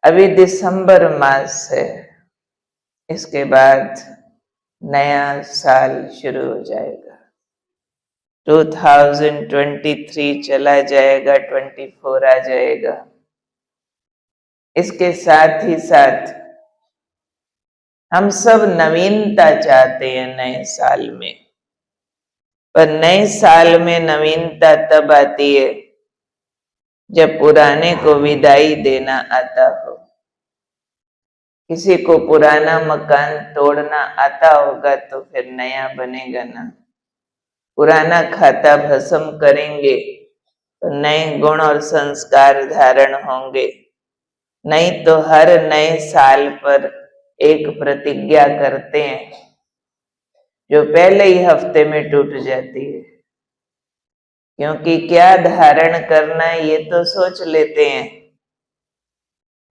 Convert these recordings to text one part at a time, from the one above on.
अभी दिसंबर मास है, इसके बाद नया साल शुरू हो जाएगा। 2023 चला जाएगा, 24 आ जाएगा। इसके साथ ही साथ हम सब नवीनता चाहते हैं नए साल में, पर नए साल में नवीनता तब आती है जब पुराने को विदाई देना आता हो। किसी को पुराना मकान तोड़ना आता होगा तो फिर नया बनेगा ना। पुराना खाता भस्म करेंगे तो नए गुण और संस्कार धारण होंगे। नहीं तो हर नए साल पर एक प्रतिज्ञा करते हैं जो पहले ही हफ्ते में टूट जाती है, क्योंकि क्या धारण करना है ये तो सोच लेते हैं,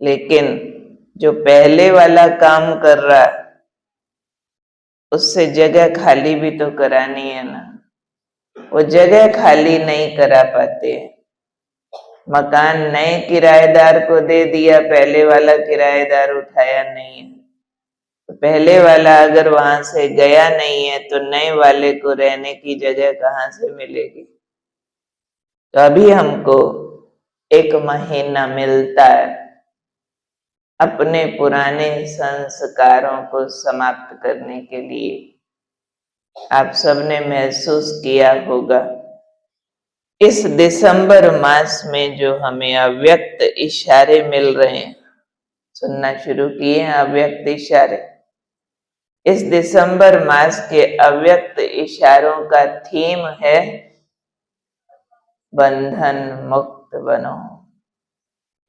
लेकिन जो पहले वाला काम कर रहा है उससे जगह खाली भी तो करानी है ना। वो जगह खाली नहीं करा पाते। मकान नए किराएदार को दे दिया, पहले वाला किराएदार उठाया नहीं है, तो पहले वाला अगर वहां से गया नहीं है तो नए वाले को रहने की जगह कहाँ से मिलेगी। तो अभी हमको 1 महीना मिलता है अपने पुराने संस्कारों को समाप्त करने के लिए। आप सबने महसूस किया होगा इस दिसंबर मास में जो हमें अव्यक्त इशारे मिल रहे हैं, सुनना शुरू किए हैं अव्यक्त इशारे। इस दिसंबर मास के अव्यक्त इशारों का थीम है बंधन मुक्त बनो।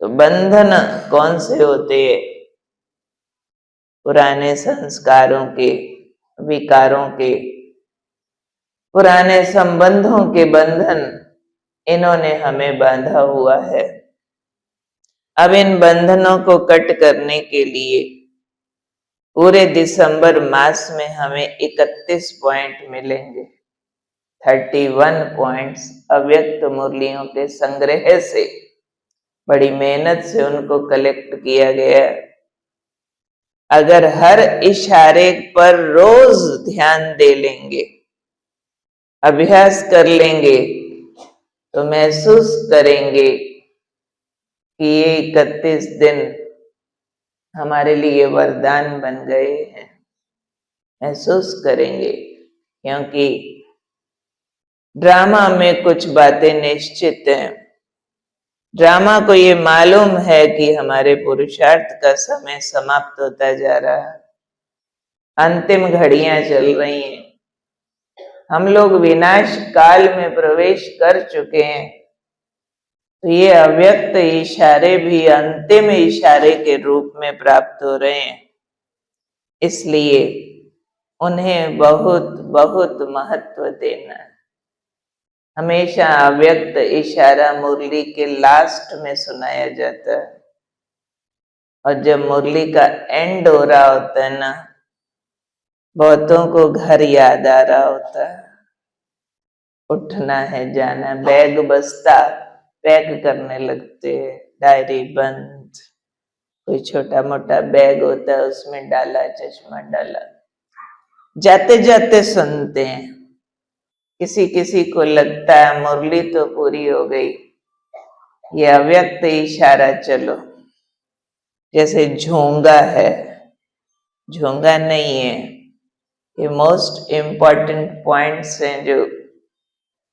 तो बंधन कौन से होते हैं? पुराने संस्कारों के, विकारों के, पुराने संबंधों के बंधन, इन्होंने हमें बांधा हुआ है। अब इन बंधनों को कट करने के लिए पूरे दिसंबर मास में हमें 31 पॉइंट मिलेंगे। 31 पॉइंट्स अव्यक्त मुरलियों के संग्रह से, बड़ी मेहनत से उनको कलेक्ट किया गया है। अगर हर इशारे पर रोज ध्यान दे लेंगे, अभ्यास कर लेंगे, तो महसूस करेंगे कि ये 31 दिन हमारे लिए वरदान बन गए हैं। महसूस करेंगे, क्योंकि ड्रामा में कुछ बातें निश्चित हैं। ड्रामा को ये मालूम है कि हमारे पुरुषार्थ का समय समाप्त होता जा रहा है, अंतिम घड़ियां चल रही हैं, हम लोग विनाश काल में प्रवेश कर चुके हैं। तो ये अव्यक्त इशारे भी अंतिम इशारे के रूप में प्राप्त हो रहे हैं, इसलिए उन्हें बहुत बहुत महत्व देना है। हमेशा अव्यक्त इशारा मुरली के लास्ट में सुनाया जाता है, और जब मुरली का एंड हो रहा होता है ना, बहुतों को घर याद आ रहा होता है, उठना है, जाना, बैग बस्ता पैक करने लगते हैं, डायरी बंद, कोई छोटा मोटा बैग होता है उसमें डाला, चश्मा डाला, जाते जाते सुनते हैं। किसी किसी को लगता है मुरली तो पूरी हो गई, ये अव्यक्त इशारा चलो, जैसे झोंगा है। झोंगा नहीं है, ये मोस्ट इम्पॉर्टेंट पॉइंट्स हैं जो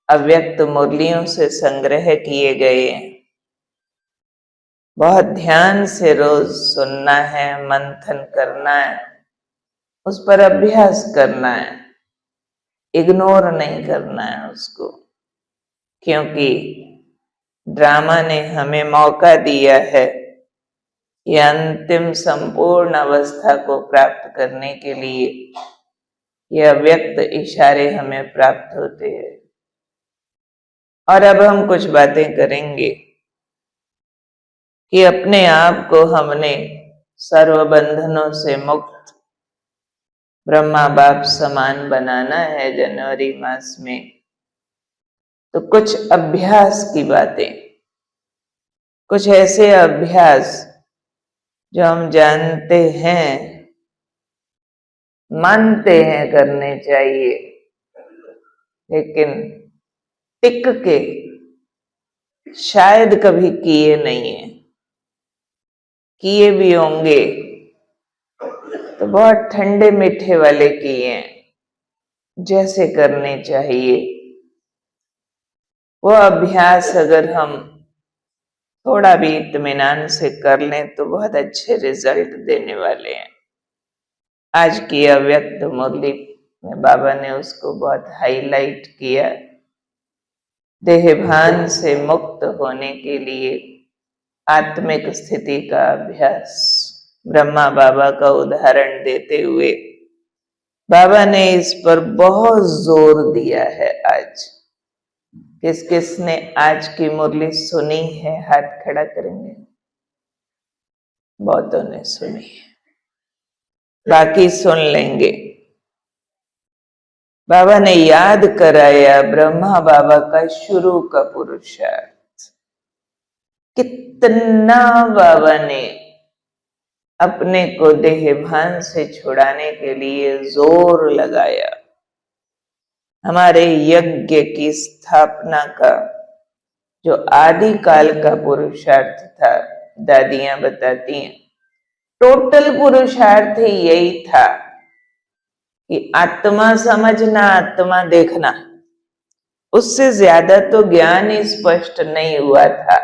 अव्यक्त मुरलियों से संग्रह किए गए हैं। बहुत ध्यान से रोज सुनना है, मंथन करना है, उस पर अभ्यास करना है, इग्नोर नहीं करना है उसको, क्योंकि ड्रामा ने हमें मौका दिया है ये अंतिम संपूर्ण अवस्था को प्राप्त करने के लिए ये अव्यक्त इशारे हमें प्राप्त होते हैं। और अब हम कुछ बातें करेंगे कि अपने आप को हमने सर्व बंधनों से मुक्त ब्रह्मा बाप समान बनाना है जनवरी मास में। तो कुछ अभ्यास की बातें, कुछ ऐसे अभ्यास जो हम जानते हैं, मानते हैं करने चाहिए, लेकिन टिक के शायद कभी किए नहीं है। किए भी होंगे तो बहुत ठंडे मीठे वाले किए हैं, जैसे करने चाहिए। वो अभ्यास अगर हम थोड़ा भी इत्मीनान से कर लें तो बहुत अच्छे रिजल्ट देने वाले हैं। आज की अव्यक्त मुरली में बाबा ने उसको बहुत हाईलाइट किया। देहभान से मुक्त होने के लिए आत्मिक स्थिति का अभ्यास ब्रह्मा बाबा का उदाहरण देते हुए बाबा ने इस पर बहुत जोर दिया है। आज किस किस ने आज की मुरली सुनी है, हाथ खड़ा करेंगे। बहुतों ने सुनी है, बाकी सुन लेंगे। बाबा ने याद कराया ब्रह्मा बाबा का शुरू का पुरुषार्थ। कितना बाबा ने अपने को देहभान से छुड़ाने के लिए जोर लगाया। हमारे यज्ञ की स्थापना का जो आदि काल का पुरुषार्थ था, दादियां बताती हैं, टोटल पुरुषार्थ ही यही था कि आत्मा समझना, आत्मा देखना। उससे ज्यादा तो ज्ञान ही स्पष्ट नहीं हुआ था।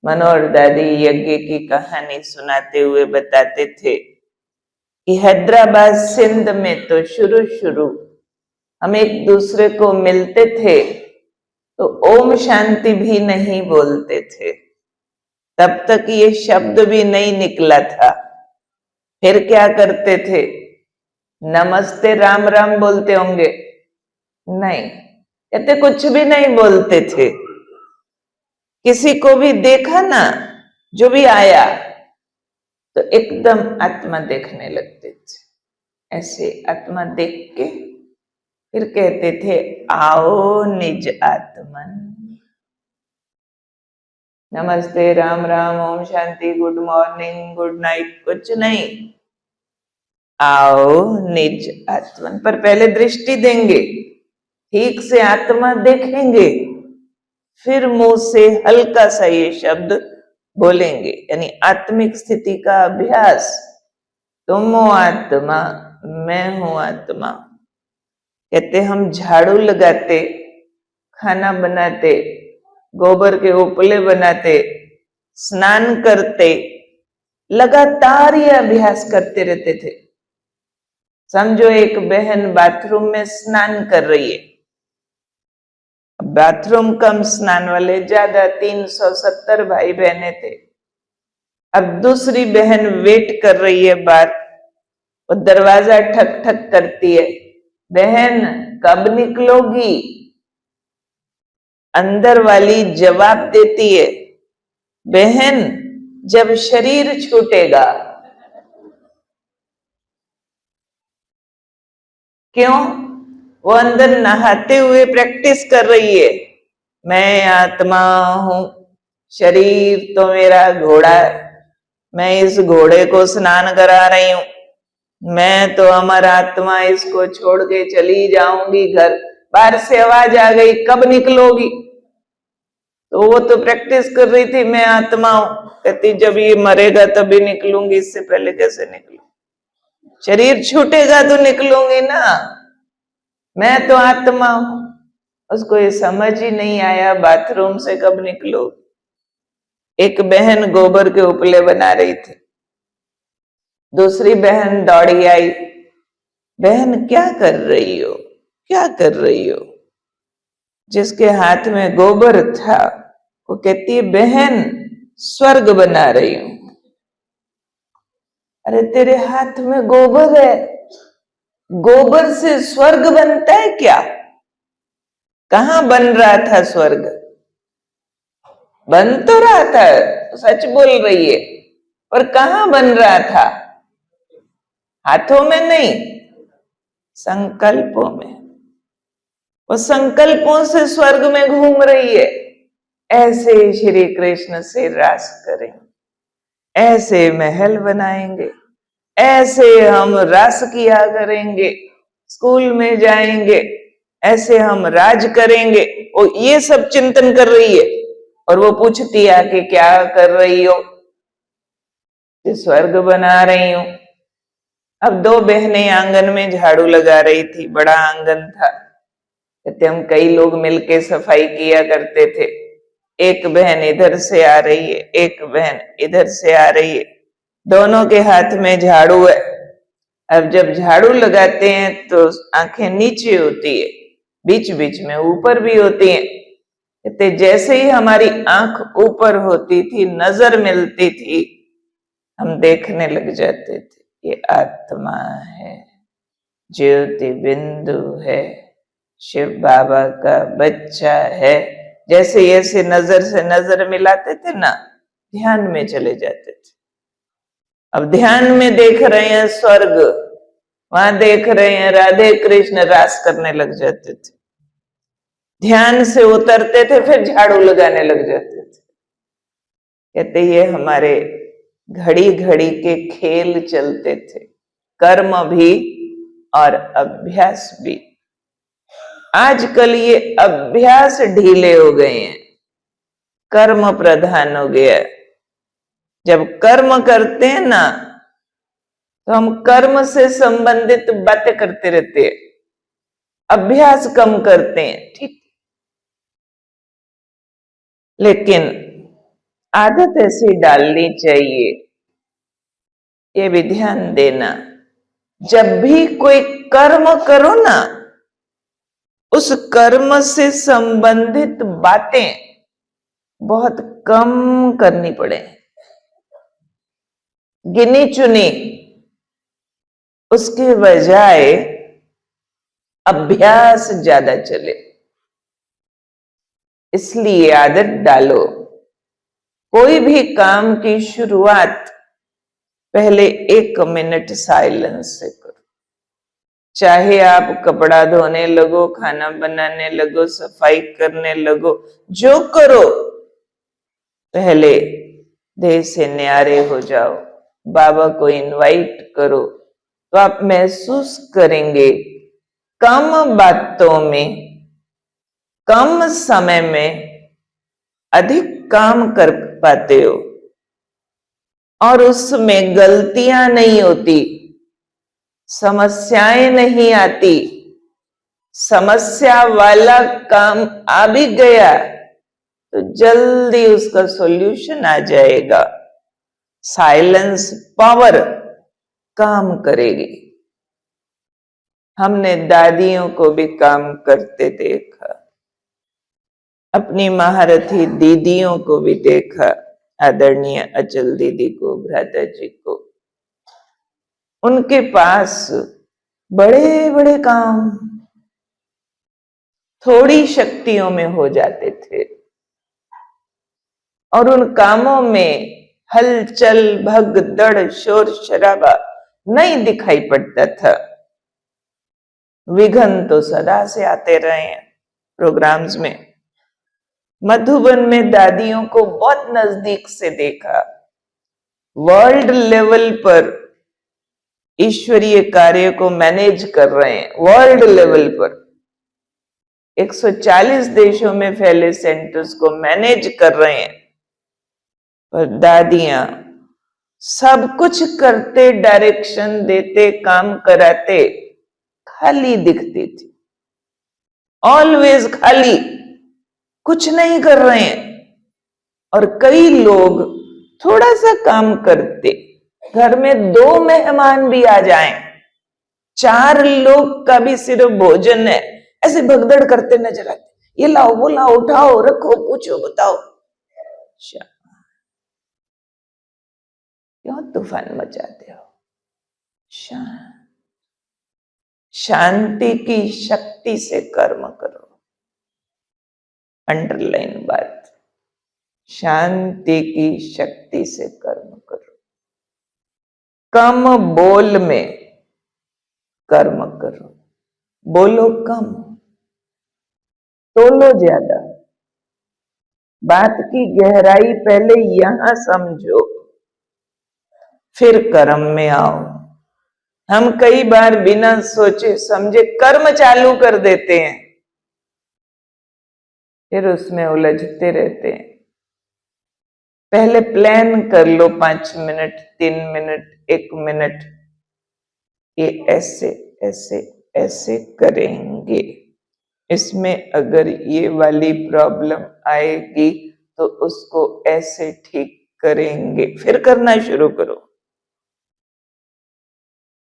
मनोहर दादी यज्ञ की कहानी सुनाते हुए बताते थे कि हैदराबाद सिंध में तो शुरू हम एक दूसरे को मिलते थे तो ओम शांति भी नहीं बोलते थे, तब तक ये शब्द भी नहीं निकला था। फिर क्या करते थे? नमस्ते राम राम बोलते होंगे? नहीं, कहते कुछ भी नहीं बोलते थे। किसी को भी देखा ना, जो भी आया तो एकदम आत्मा देखने लगते थे। ऐसे आत्मा देख के फिर कहते थे, आओ निज आत्मन। नमस्ते Ram Ram Om Shanti good morning good night कुछ नहीं, आओ निज आत्मन पर पहले दृष्टि देंगे, ठीक से आत्मा देखेंगे, फिर मुंह से हल्का सा ये शब्द बोलेंगे, यानी आत्मिक स्थिति का अभ्यास। तुम हो आत्मा, मैं हूं आत्मा। कहते हम झाड़ू लगाते, खाना बनाते, गोबर के उपले बनाते, स्नान करते, लगातार ये अभ्यास करते रहते थे। समझो एक बहन बाथरूम में स्नान कर रही है, बाथरूम कम, स्नान वाले ज्यादा, 370 भाई बहने थे। अब दूसरी बहन वेट कर रही है बाहर, वो दरवाजा ठक ठक करती है, बहन कब निकलोगी? अंदर वाली जवाब देती है, बहन जब शरीर छूटेगा। क्यों? वो अंदर नहाते हुए प्रैक्टिस कर रही है, मैं आत्मा हूं, शरीर तो मेरा घोड़ा है, मैं इस घोड़े को स्नान करा रही हूं, मैं तो अमर आत्मा, इसको छोड़ के चली जाऊंगी घर। बाहर से आवाज आ गई, कब निकलोगी? तो वो तो प्रैक्टिस कर रही थी, मैं आत्मा हूं। कहती जब ये मरेगा तभी निकलूंगी, इससे पहले कैसे निकलूं? शरीर छूटेगा तो निकलूंगी ना, मैं तो आत्मा हूं। उसको ये समझ ही नहीं आया बाथरूम से कब निकलो। एक बहन गोबर के उपले बना रही थी, दूसरी बहन दौड़ी आई, बहन क्या कर रही हो, क्या कर रही हो? जिसके हाथ में गोबर था वो कहती है, बहन स्वर्ग बना रही हूं। अरे तेरे हाथ में गोबर है, गोबर से स्वर्ग बनता है क्या? कहां बन रहा था स्वर्ग? बन तो रहा था, सच बोल रही है, पर कहां बन रहा था? हाथों में नहीं, संकल्पों में। वो संकल्पों से स्वर्ग में घूम रही है। ऐसे श्री कृष्ण से रास करें, ऐसे महल बनाएंगे, ऐसे हम रास किया करेंगे, स्कूल में जाएंगे, ऐसे हम राज करेंगे। वो ये सब चिंतन कर रही है और वो पूछती है कि क्या कर रही हो? कि स्वर्ग बना रही हूं। अब दो बहनें आंगन में झाड़ू लगा रही थी, बड़ा आंगन था, कहते हम कई लोग मिलके सफाई किया करते थे। एक बहन इधर से आ रही है, एक बहन इधर से आ रही है, दोनों के हाथ में झाड़ू है। अब जब झाड़ू लगाते हैं तो आंखें नीचे होती है, बीच बीच में ऊपर भी होती हैं। कहते जैसे ही हमारी आंख ऊपर होती थी, नजर मिलती थी, हम देखने लग जाते थे ये आत्मा है, ज्योति बिंदु है, शिव बाबा का बच्चा है। जैसे ऐसे नजर से नजर मिलाते थे ना, ध्यान में चले जाते थे। अब ध्यान में देख रहे हैं स्वर्ग, वहां देख रहे हैं राधे कृष्ण, रास करने लग जाते थे। ध्यान से उतरते थे, फिर झाड़ू लगाने लग जाते थे। कहते ये हमारे घड़ी घड़ी के खेल चलते थे, कर्म भी और अभ्यास भी। आजकल ये अभ्यास ढीले हो गए हैं, कर्म प्रधान हो गया। जब कर्म करते हैं ना, तो हम कर्म से संबंधित बातें करते रहते हैं, अभ्यास कम करते हैं, ठीक। लेकिन आदत ऐसी डालनी चाहिए, ये भी ध्यान देना, जब भी कोई कर्म करो ना, उस कर्म से संबंधित बातें बहुत कम करनी पड़े, गिनी चुनी, उसके बजाय अभ्यास ज्यादा चले। इसलिए आदत डालो, कोई भी काम की शुरुआत पहले 1 मिनट साइलेंस से करो। चाहे आप कपड़ा धोने लगो, खाना बनाने लगो, सफाई करने लगो, जो करो, पहले देह से न्यारे हो जाओ, बाबा को इनवाइट करो, तो आप महसूस करेंगे कम बातों में, कम समय में अधिक काम कर पाते हो, और उसमें गलतियां नहीं होती, समस्याएं नहीं आती। समस्या वाला काम आ भी गया तो जल्दी उसका सॉल्यूशन आ जाएगा। साइलेंस पावर काम करेगी। हमने दादियों को भी काम करते देखा, अपनी महारथी दीदियों को भी देखा, आदरणीय अचल दीदी को, भ्राता जी को, उनके पास बड़े बड़े काम थोड़ी शक्तियों में हो जाते थे, और उन कामों में हलचल, भगदड़, शोर शराबा नहीं दिखाई पड़ता था। विघ्न तो सदा से आते रहे हैं प्रोग्राम्स में। मधुबन में दादियों को बहुत नजदीक से देखा, वर्ल्ड लेवल पर ईश्वरीय कार्य को मैनेज कर रहे हैं, वर्ल्ड लेवल पर 140 देशों में फैले सेंटर्स को मैनेज कर रहे हैं। पर दादियां सब कुछ करते, डायरेक्शन देते, काम कराते, खाली दिखती थी, ऑलवेज खाली, कुछ नहीं कर रहे हैं। और कई लोग थोड़ा सा काम करते, घर में 2 मेहमान भी आ जाएं, 4 लोग का भी सिर्फ भोजन है, ऐसे भगदड़ करते नजर आते, ये लाओ, वो लाओ, उठाओ, रखो, पूछो, बताओ। क्यों तूफान मचाते हो? शांति की शक्ति से कर्म करो। अंडरलाइन बात, शांति की शक्ति से कर्म करो। कम बोल में कर्म करो, बोलो कम, तोलो ज्यादा। बात की गहराई पहले यहां समझो, फिर कर्म में आओ। हम कई बार बिना सोचे समझे कर्म चालू कर देते हैं, फिर उसमें उलझते रहते हैं। पहले प्लान कर लो, 5 मिनट, 3 मिनट, 1 मिनट, ये ऐसे ऐसे ऐसे करेंगे। इसमें अगर ये वाली प्रॉब्लम आएगी तो उसको ऐसे ठीक करेंगे, फिर करना शुरू करो।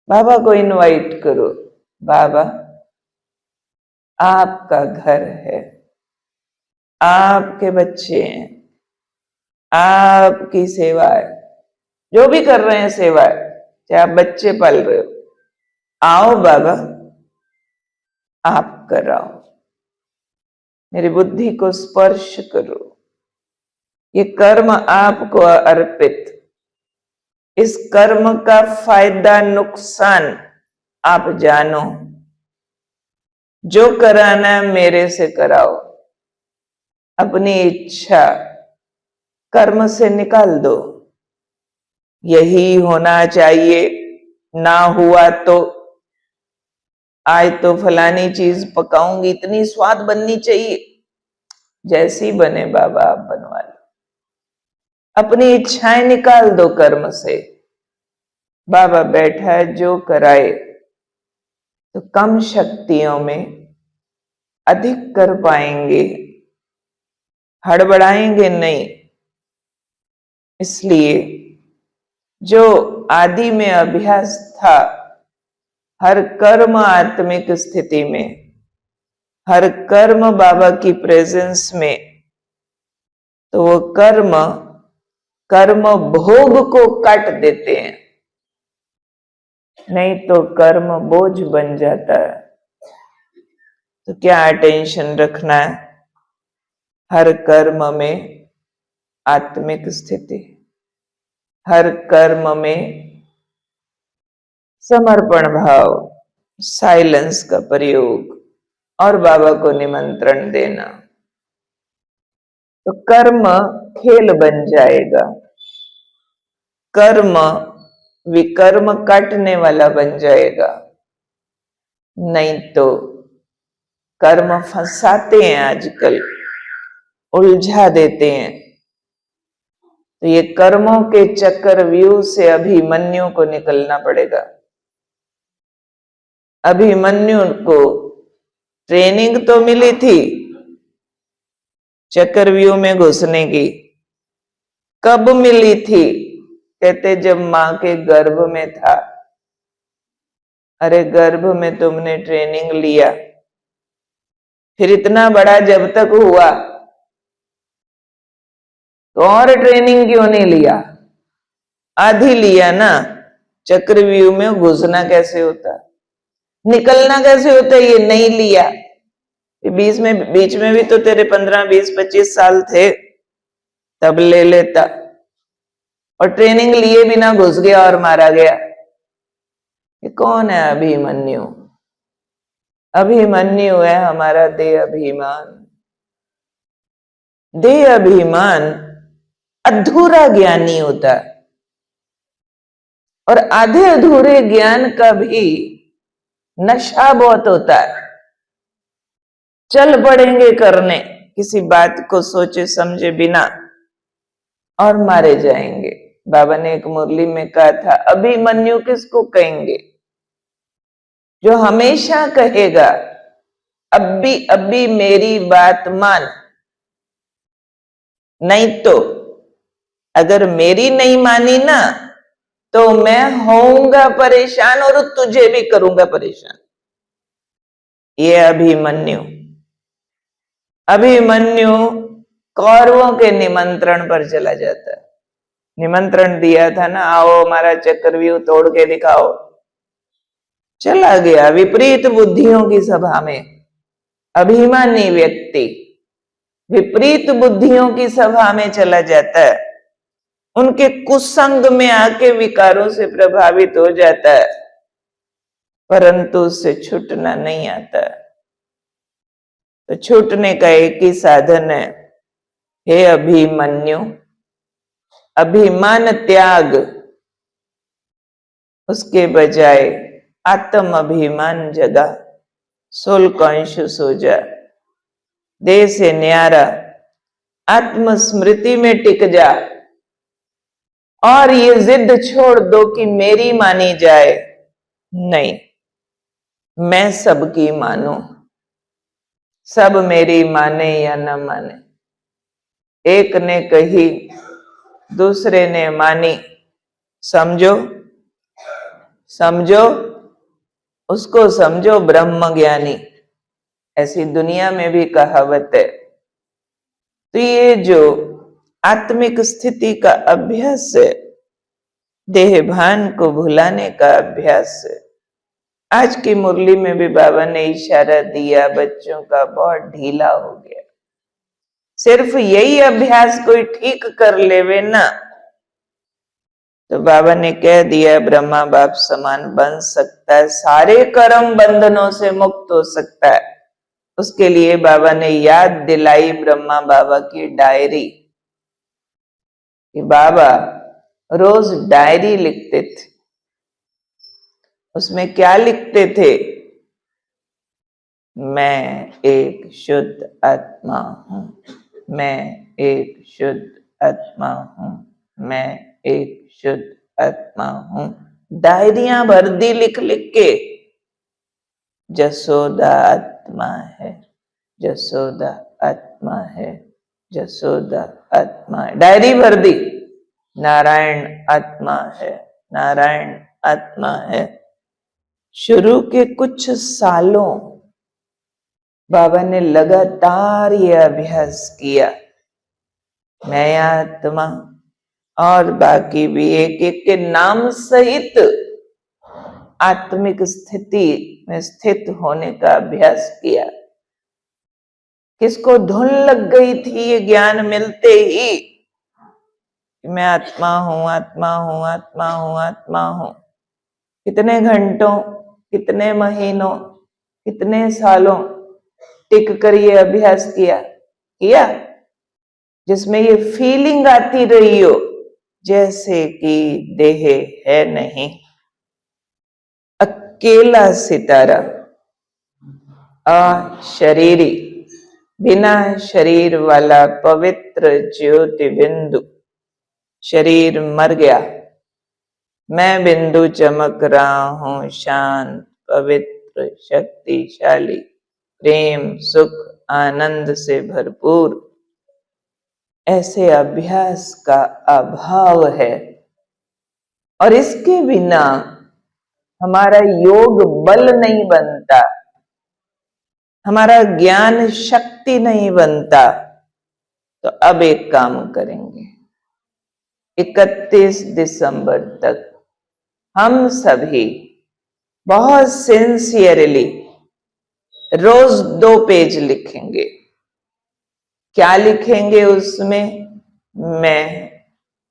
बाबा को इनवाइट करो, बाबा आपका घर है, आपके बच्चे हैं, आपकी सेवा है, जो भी कर रहे हैं सेवा है, चाहे आप बच्चे पाल रहे हो, आओ बाबा आप कराओ, मेरी बुद्धि को स्पर्श करो, ये कर्म आपको अर्पित, इस कर्म का फायदा नुकसान आप जानो, जो कराना मेरे से कराओ, अपनी इच्छा कर्म से निकाल दो। यही होना चाहिए, ना हुआ तो आज तो फलानी चीज पकाऊंगी, इतनी स्वाद बननी चाहिए, जैसी बने बाबा आप बनवा लो। अपनी इच्छाएं निकाल दो कर्म से। बाबा बैठा है, जो कराए तो कम शक्तियों में अधिक कर पाएंगे, हड़बड़ाएंगे नहीं। इसलिए जो आदि में अभ्यास था, हर कर्म आत्मिक स्थिति में, हर कर्म बाबा की प्रेजेंस में, तो वो कर्म कर्म भोग को काट देते हैं, नहीं तो कर्म बोझ बन जाता है। तो क्या टेंशन रखना है, हर कर्म में आत्मिक स्थिति, हर कर्म में समर्पण भाव, साइलेंस का प्रयोग और बाबा को निमंत्रण देना, तो कर्म खेल बन जाएगा, कर्म विकर्म काटने वाला बन जाएगा। नहीं तो कर्म फंसाते हैं, आजकल उलझा देते हैं। तो ये कर्मों के चक्रव्यूह से अभिमन्यु को निकलना पड़ेगा। अभिमन्यु को ट्रेनिंग तो मिली थी चक्रव्यूह में घुसने की, कब मिली थी? कहते जब मां के गर्भ में था। अरे गर्भ में तुमने ट्रेनिंग लिया, फिर इतना बड़ा जब तक हुआ तो और ट्रेनिंग क्यों नहीं लिया? आधी लिया ना। चक्रव्यूह में घुसना कैसे होता, निकलना कैसे होता, ये नहीं लिया। बीच में भी तो तेरे 15, 20, 25 साल थे, तब ले लेता। और ट्रेनिंग लिए बिना घुस गया और मारा गया। ये कौन है अभिमन्यु? अभिमन्यु है हमारा देह अभिमान। देह अभिमान अधूरा ज्ञानी होता है, और आधे अधूरे ज्ञान का भी नशा बहुत होता है। चल पड़ेंगे करने किसी बात को सोचे समझे बिना और मारे जाएंगे। बाबा ने एक मुरली में कहा था, अभिमन्यु किसको कहेंगे? जो हमेशा कहेगा अभी मेरी बात मान, नहीं तो अगर मेरी नहीं मानी ना तो मैं होऊंगा परेशान और तुझे भी करूंगा परेशान। ये अभिमन्यु। अभिमन्यु कौरवों के निमंत्रण पर चला जाता है। निमंत्रण दिया था ना, आओ हमारा चक्रव्यूह तोड़ के दिखाओ। चला गया विपरीत बुद्धियों की सभा में। अभिमानी व्यक्ति विपरीत बुद्धियों की सभा में चला जाता है, उनके कुसंग में आके विकारों से प्रभावित हो जाता है, परंतु उससे छूटना नहीं आता। तो छूटने का एक ही साधन है, हे अभिमन्यु, अभिमान त्याग, उसके बजाय आत्म अभिमान जगा, सोल कॉन्शियस सो जा, देह से न्यारा, आत्म स्मृति में टिक जा और ये जिद छोड़ दो कि मेरी मानी जाए। नहीं, मैं सबकी मानूं, सब मेरी माने या न माने। एक ने कही, दूसरे ने मानी, समझो समझो उसको, समझो ब्रह्म ज्ञानी। ऐसी दुनिया में भी कहावत है। तो ये जो आत्मिक स्थिति का अभ्यास है, देह भान को भुलाने का अभ्यास है। आज की मुरली में भी बाबा ने इशारा दिया, बच्चों का बहुत ढीला हो गया। सिर्फ यही अभ्यास कोई ठीक कर लेवे ना, तो बाबा ने कह दिया ब्रह्मा बाप समान बन सकता है, सारे कर्म बंधनों से मुक्त हो सकता है। उसके लिए बाबा ने याद दिलाई ब्रह्मा बाबा की डायरी, कि बाबा रोज डायरी लिखते थे। उसमें क्या लिखते थे? मैं एक शुद्ध आत्मा हूं, मैं एक शुद्ध आत्मा हूं, मैं एक शुद्ध आत्मा हूं। डायरियां भर दी लिख लिख के। जसोदा आत्मा है, जसोदा आत्मा है, जसोदा आत्मा है, डायरी भर दी। नारायण आत्मा है, नारायण आत्मा है। शुरू के कुछ सालों बाबा ने लगातार यह अभ्यास किया, मैं आत्मा, और बाकी भी एक एक के नाम सहित आत्मिक स्थिति में स्थित होने का अभ्यास किया। किसको धुन लग गई थी ये ज्ञान मिलते ही, मैं आत्मा हूं, आत्मा हूं, आत्मा हूं, आत्मा हूं। कितने घंटों, कितने महीनों, कितने सालों टिक कर ये अभ्यास किया, जिसमें ये फीलिंग आती रही हो जैसे कि देह है नहीं, अकेला सितारा, अशरीरी, बिना शरीर वाला पवित्र ज्योति बिंदु। शरीर मर गया, मैं बिंदु चमक रहा हूं, शांत, पवित्र, शक्तिशाली, प्रेम, सुख, आनंद से भरपूर। ऐसे अभ्यास का अभाव है, और इसके बिना हमारा योग बल नहीं बनता, हमारा ज्ञान शक्ति नहीं बनता। तो अब एक काम करेंगे, 31 दिसंबर तक हम सभी बहुत सिंसियरली रोज 2 पेज लिखेंगे। क्या लिखेंगे उसमें? मैं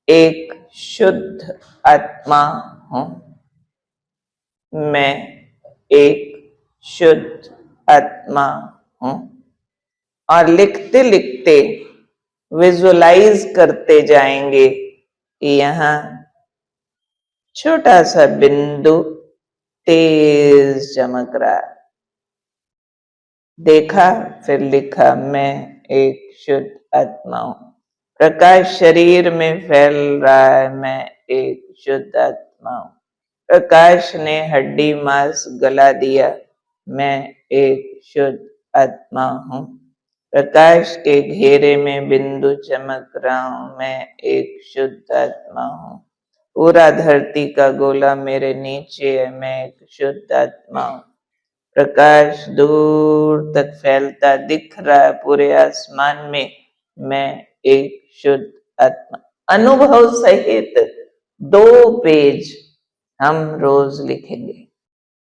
एक शुद्ध आत्मा हूं, मैं एक शुद्ध आत्मा हूं। और लिखते लिखते विजुअलाइज करते जाएंगे कि यहां छोटा सा बिंदु तेज चमक रहा है। देखा, फिर लिखा, मैं एक शुद्ध आत्मा हूं। प्रकाश शरीर में फैल रहा है, मैं एक शुद्ध आत्मा हूं। प्रकाश ने हड्डी मांस गला दिया, मैं एक शुद्ध आत्मा हूं। प्रकाश के घेरे में बिंदु चमक रहा हूं, मैं एक शुद्ध आत्मा हूं। पूरा धरती का गोला मेरे नीचे है, मैं एक शुद्ध आत्मा हूं। प्रकाश दूर तक फैलता दिख रहा है पूरे आसमान में, मैं एक शुद्ध आत्मा। अनुभव सहित 2 पेज हम रोज लिखेंगे।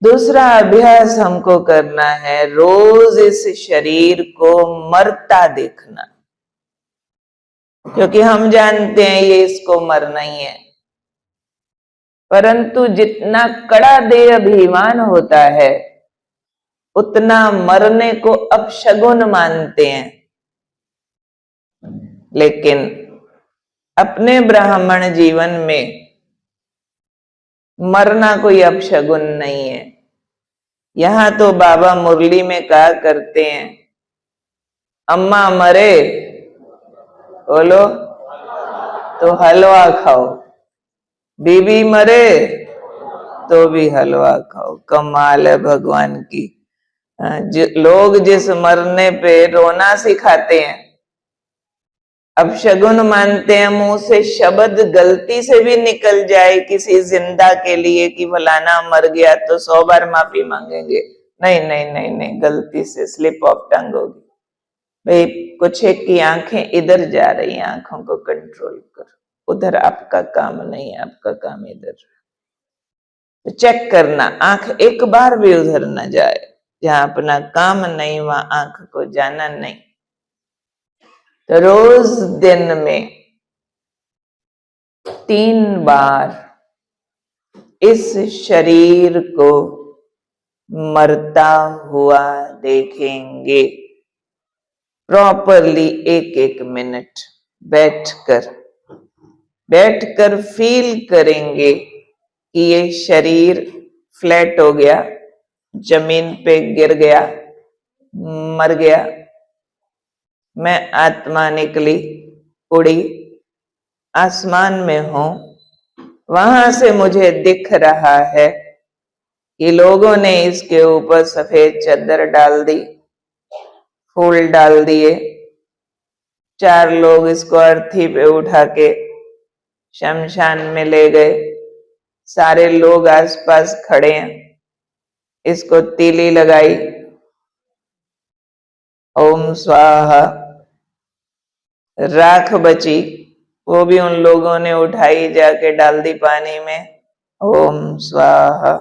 दूसरा अभ्यास हमको करना है, रोज इस शरीर को मरता देखना, क्योंकि हम जानते हैं ये इसको मरना ही है। परंतु जितना कड़ा देह अभिमान होता है, उतना मरने को अपशगुन मानते हैं। लेकिन अपने ब्राह्मण जीवन में मरना कोई अपशगुन नहीं है। यहां तो बाबा मुरली में कहा करते हैं, अम्मा मरे बोलो तो हलवा खाओ, बीबी मरे तो भी हलवा खाओ। कमाल है भगवान की। लोग जिस मरने पे रोना सिखाते हैं, अपशगुन मानते हैं, मुंह से शब्द गलती से भी निकल जाए किसी जिंदा के लिए कि फलाना मर गया तो 100 बार माफी मांगेंगे। नहीं नहीं नहीं नहीं, गलती से स्लिप ऑफ टंग होगी। भाई कुछ एक की आंखें इधर जा रही हैं, आंखों को कंट्रोल करो, उधर आपका काम नहीं है, आपका काम इधर। तो चेक करना, आंख एक बार भी उधर न जाए, जहां अपना काम नहीं वहां आंख को जाना नहीं। तो रोज दिन में 3 बार इस शरीर को मरता हुआ देखेंगे। प्रॉपरली 1-1 मिनट बैठकर फील करेंगे कि ये शरीर फ्लैट हो गया, जमीन पे गिर गया, मर गया, मैं आत्मा निकली, उड़ी, आसमान में हूं। वहां से मुझे दिख रहा है कि लोगों ने इसके ऊपर सफेद चादर डाल दी, फूल डाल दिए, 4 लोग इसको अर्थी पे उठा के शमशान में ले गए, सारे लोग आसपास खड़े हैं, इसको तीली लगाई, ओम स्वाहा, राख बची, वो भी उन लोगों ने उठाई, जाके डाल दी पानी में, ओम स्वाहा।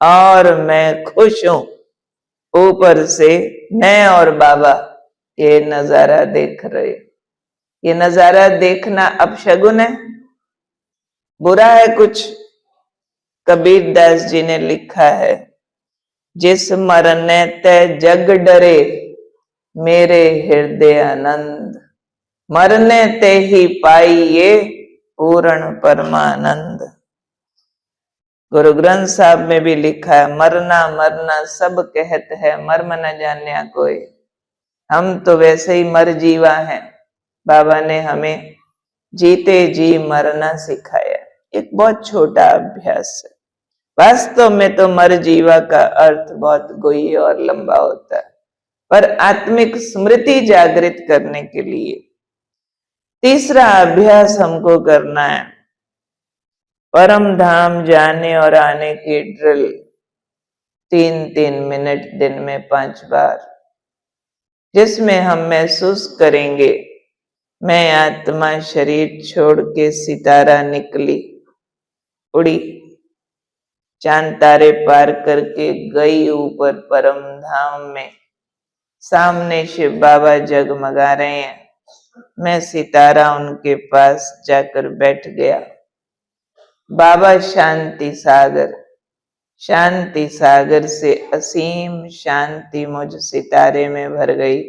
और मैं खुश हूं, ऊपर से मैं और बाबा ये नजारा देख रहे। ये नजारा देखना अपशगुन है, बुरा है कुछ? कबीर दास जी ने लिखा है, जिस मरने ते जग डरे, मेरे हृदय आनंद, मरने ते ही पाइए पूर्ण परमानंद। गुरु ग्रंथ साहब में भी लिखा है, मरना मरना सब कहत है, मर्म न जान्या कोई। हम तो वैसे ही मर जीवा हैं, बाबा ने हमें जीते जी मरना सिखाया। एक बहुत छोटा अभ्यास है। वास्तव में तो मर जीवा का अर्थ बहुत गुह्य और लंबा होता है, पर आत्मिक स्मृति जागृत करने के लिए तीसरा अभ्यास हमको करना है, परम धाम जाने और आने की ड्रिल 3-3 मिनट दिन में 5 बार, जिसमें हम महसूस करेंगे मैं आत्मा शरीर छोड़ के सितारा निकली, उड़ी, चांद तारे पार करके गई ऊपर परम धाम में। सामने शिव बाबा जगमगा रहे हैं, मैं सितारा उनके पास जाकर बैठ गया। बाबा शांति सागर से असीम शांति मुझ सितारे में भर गई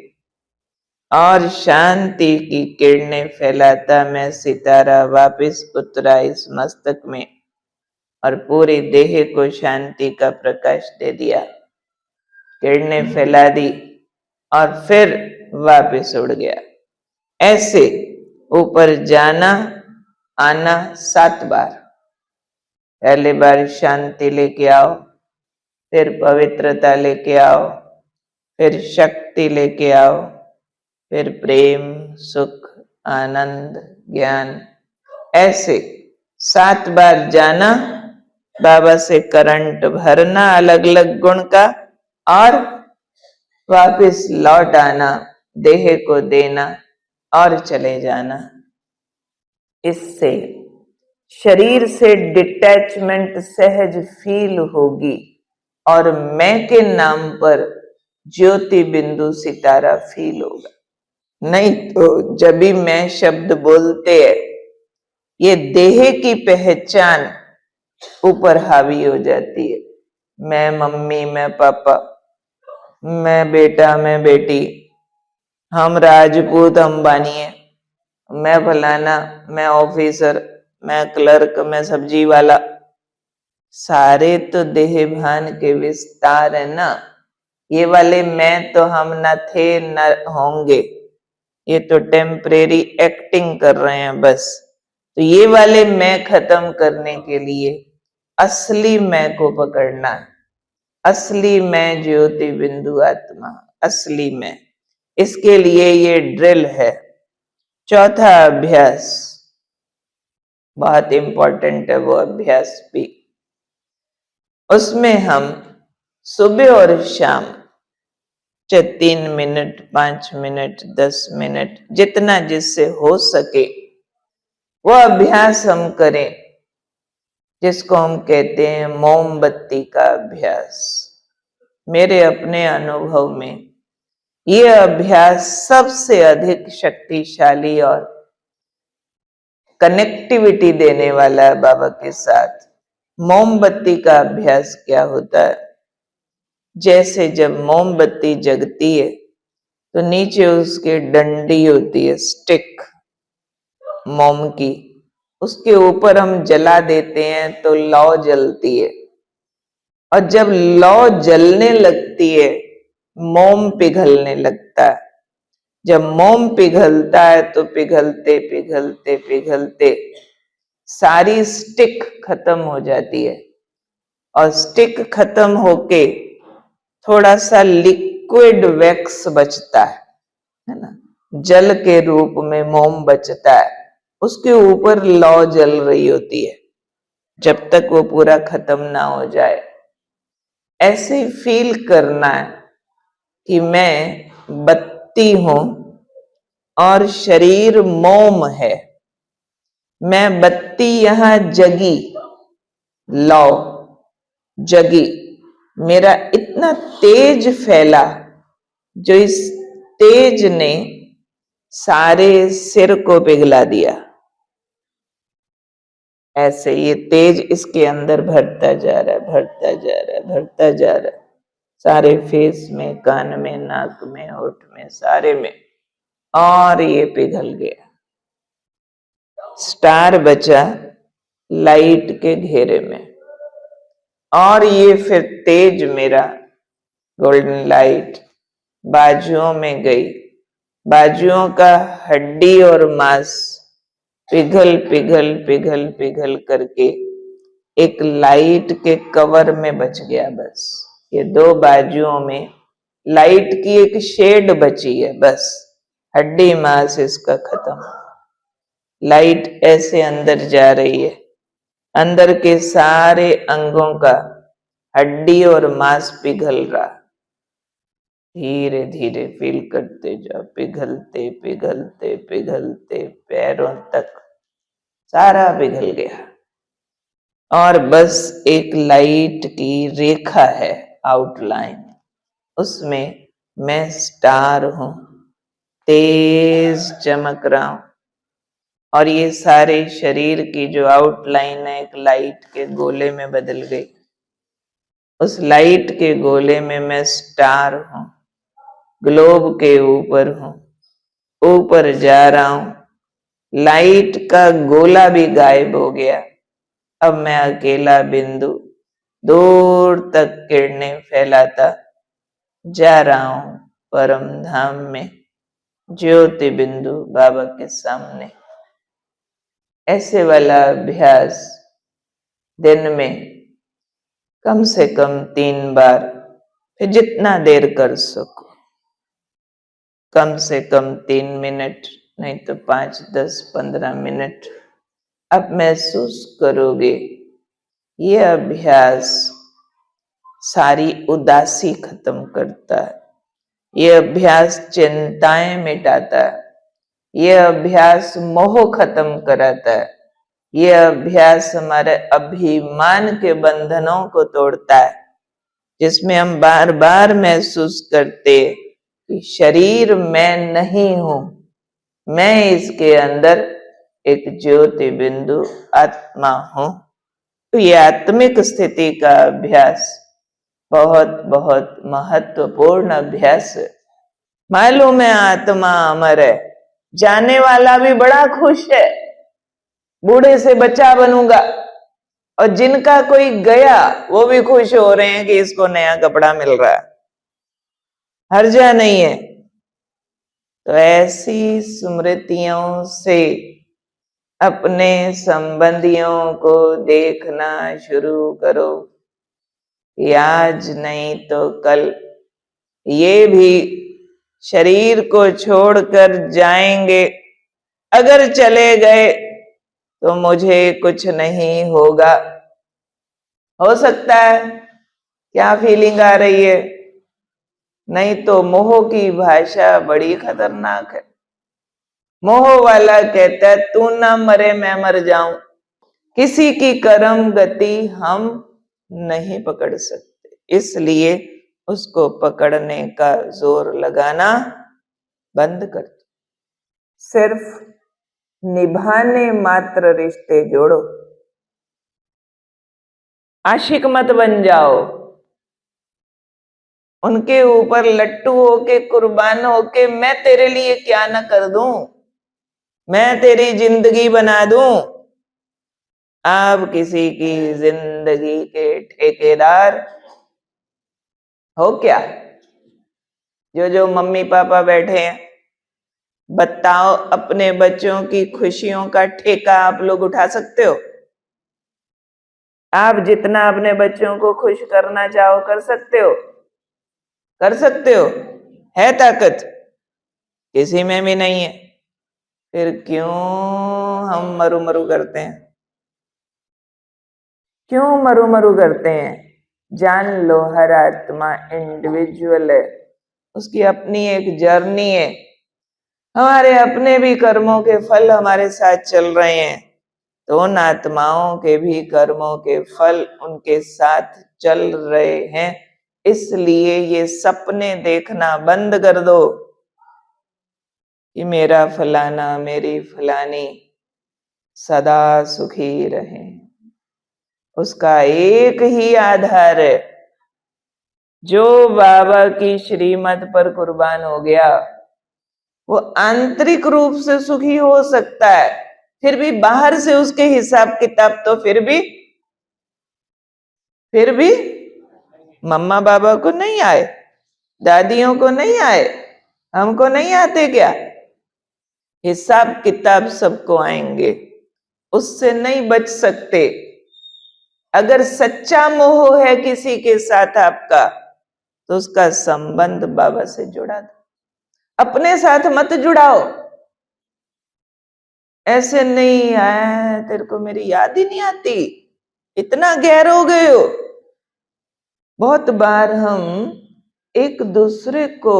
और शांति की किरणें फैलाता मैं सितारा वापस उतरा इस मस्तक में और पूरी देह को शांति का प्रकाश दे दिया, किरणें फैला दी और फिर वापस उड़ गया। ऐसे ऊपर जाना आना 7 बार। पहली बार शांति लेके आओ, फिर पवित्रता लेके आओ, फिर शक्ति लेके आओ, फिर प्रेम, सुख, आनंद, ज्ञान। ऐसे 7 बार जाना, बाबा से करंट भरना अलग अलग गुण का और वापस लौट आना, देह को देना और चले जाना। इससे शरीर से डिटैचमेंट सहज फील होगी और मैं के नाम पर ज्योति बिंदु सितारा फील होगा। नहीं तो जब भी मैं शब्द बोलते हैं, ये देह की पहचान ऊपर हावी हो जाती है। मैं मम्मी, मैं पापा, मैं बेटा, मैं बेटी, हम राजपूत अंबानी है, मैं फलाना, मैं ऑफिसर, मैं क्लर्क, मैं सब्जी वाला। सारे तो देह भान के विस्तार है ना, ये वाले मैं तो हम न थे न होंगे, ये तो टेम्परेरी एक्टिंग कर रहे हैं बस। तो ये वाले मैं खत्म करने के लिए असली मैं को पकड़ना है, असली मैं ज्योति बिंदु आत्मा, असली मैं। इसके लिए ये ड्रिल है। चौथा अभ्यास बहुत इंपॉर्टेंट है, वो अभ्यास भी। उसमें हम सुबह और शाम 3 मिनट, 5 मिनट, 10 मिनट, जितना जिससे हो सके वो अभ्यास हम करें, जिसको हम कहते हैं मोमबत्ती का अभ्यास। मेरे अपने अनुभव में ये अभ्यास सबसे अधिक शक्तिशाली और कनेक्टिविटी देने वाला है बाबा के साथ। मोमबत्ती का अभ्यास क्या होता है? जैसे जब मोमबत्ती जगती है तो नीचे उसकी डंडी होती है, स्टिक मोम की, उसके ऊपर हम जला देते हैं तो लौ जलती है। और जब लौ जलने लगती है, मोम पिघलने लगता है। जब मोम पिघलता है तो पिघलते पिघलते पिघलते सारी स्टिक खत्म हो जाती है, और स्टिक खत्म होके थोड़ा सा लिक्विड वैक्स बचता है ना, जल के रूप में मोम बचता है। उसके ऊपर लौ जल रही होती है जब तक वो पूरा खत्म ना हो जाए। ऐसे फील करना है कि मैं बत्ती हूं और शरीर मोम है। मैं बत्ती यहां जगी, लौ जगी, मेरा इतना तेज फैला जो इस तेज ने सारे सिर को पिघला दिया। ऐसे ये तेज इसके अंदर भरता जा रहा है, भरता जा रहा है, भरता जा रहा है, सारे फेस में, कान में, नाक में, होठ में, सारे में, और ये पिघल गया। स्टार बचा लाइट के घेरे में, और ये फिर तेज मेरा गोल्डन लाइट बाजुओं में गई। बाजुओं का हड्डी और मांस पिघल पिघल पिघल पिघल करके एक लाइट के कवर में बच गया। बस ये 2 बाजुओं में लाइट की एक शेड बची है, बस हड्डी मांस इसका खत्म। लाइट ऐसे अंदर जा रही है, अंदर के सारे अंगों का हड्डी और मांस पिघल रहा। धीरे धीरे फील करते जाओ, पिघलते पिघलते पिघलते पैरों तक सारा पिघल गया, और बस एक लाइट की रेखा है, आउटलाइन, उसमें मैं स्टार हूं, तेज चमक रहा हूं। और ये सारे शरीर की जो आउटलाइन है एक लाइट के गोले में बदल गई। उस लाइट के गोले में मैं स्टार हूं, ग्लोब के ऊपर हूं, ऊपर जा रहा हूं। लाइट का गोला भी गायब हो गया, अब मैं अकेला बिंदु दूर तक किरणें फैलाता जा रहा हूं परम धाम में, ज्योति बिंदु बाबा के सामने। ऐसे वाला अभ्यास दिन में कम से कम 3 बार, फिर जितना देर कर सको, कम से कम 3 मिनट, नहीं तो 5, 10, 15 मिनट। अब महसूस करोगे ये अभ्यास सारी उदासी खत्म करता है, ये अभ्यास चिंताएं मिटाता है, ये अभ्यास मोह खत्म कराता है, ये अभ्यास हमारे अभिमान के बंधनों को तोड़ता है, जिसमें हम बार बार महसूस करते कि शरीर मैं नहीं हूं, मैं इसके अंदर एक ज्योति बिंदु आत्मा हूं। तो ये आत्मिक स्थिति का अभ्यास बहुत बहुत महत्वपूर्ण अभ्यास है। मालूम है आत्मा अमर है, जाने वाला भी बड़ा खुश है, बूढ़े से बच्चा बनूंगा और जिनका कोई गया वो भी खुश हो रहे हैं कि इसको नया कपड़ा मिल रहा है, हर्जा नहीं है। तो ऐसी स्मृतियों से अपने संबंधियों को देखना शुरू करो कि आज नहीं तो कल ये भी शरीर को छोड़कर जाएंगे। अगर चले गए तो मुझे कुछ नहीं होगा। हो सकता है, क्या फीलिंग आ रही है? नहीं तो मोह की भाषा बड़ी खतरनाक है। मोह वाला कहता है तू ना मरे मैं मर जाऊं। किसी की कर्म गति हम नहीं पकड़ सकते, इसलिए उसको पकड़ने का जोर लगाना बंद कर दो। सिर्फ निभाने मात्र रिश्ते जोड़ो। आशिक मत बन जाओ, उनके ऊपर लट्टू होके कुर्बान होके मैं तेरे लिए क्या ना कर दूं, मैं तेरी जिंदगी बना दूं। आप किसी की जिंदगी के ठेकेदार हो क्या? जो मम्मी पापा बैठे हैं, बताओ अपने बच्चों की खुशियों का ठेका आप लोग उठा सकते हो? आप जितना अपने बच्चों को खुश करना चाहो कर सकते हो? कर सकते हो? है ताकत? किसी में भी नहीं है। फिर क्यों हम मरु मरु करते हैं? क्यों मरु मरु करते हैं? जान लो हर आत्मा इंडिविजुअल है, उसकी अपनी एक जर्नी है। हमारे अपने भी कर्मों के फल हमारे साथ चल रहे हैं, तो उन आत्माओं के भी कर्मों के फल उनके साथ चल रहे हैं। इसलिए ये सपने देखना बंद कर दो कि मेरा फलाना मेरी फलानी सदा सुखी रहे। उसका एक ही आधार है, जो बाबा की श्रीमत पर कुर्बान हो गया वो आंतरिक रूप से सुखी हो सकता है, फिर भी बाहर से उसके हिसाब किताब तो फिर भी मम्मा बाबा को नहीं आए, दादियों को नहीं आए, हमको नहीं आते क्या? हिसाब किताब सबको आएंगे, उससे नहीं बच सकते। अगर सच्चा मोह है किसी के साथ आपका, तो उसका संबंध बाबा से जुड़ा दो, अपने साथ मत जुड़ाओ। ऐसे नहीं आया तेरे को मेरी याद ही नहीं आती, इतना गहर हो गए हो। बहुत बार हम एक दूसरे को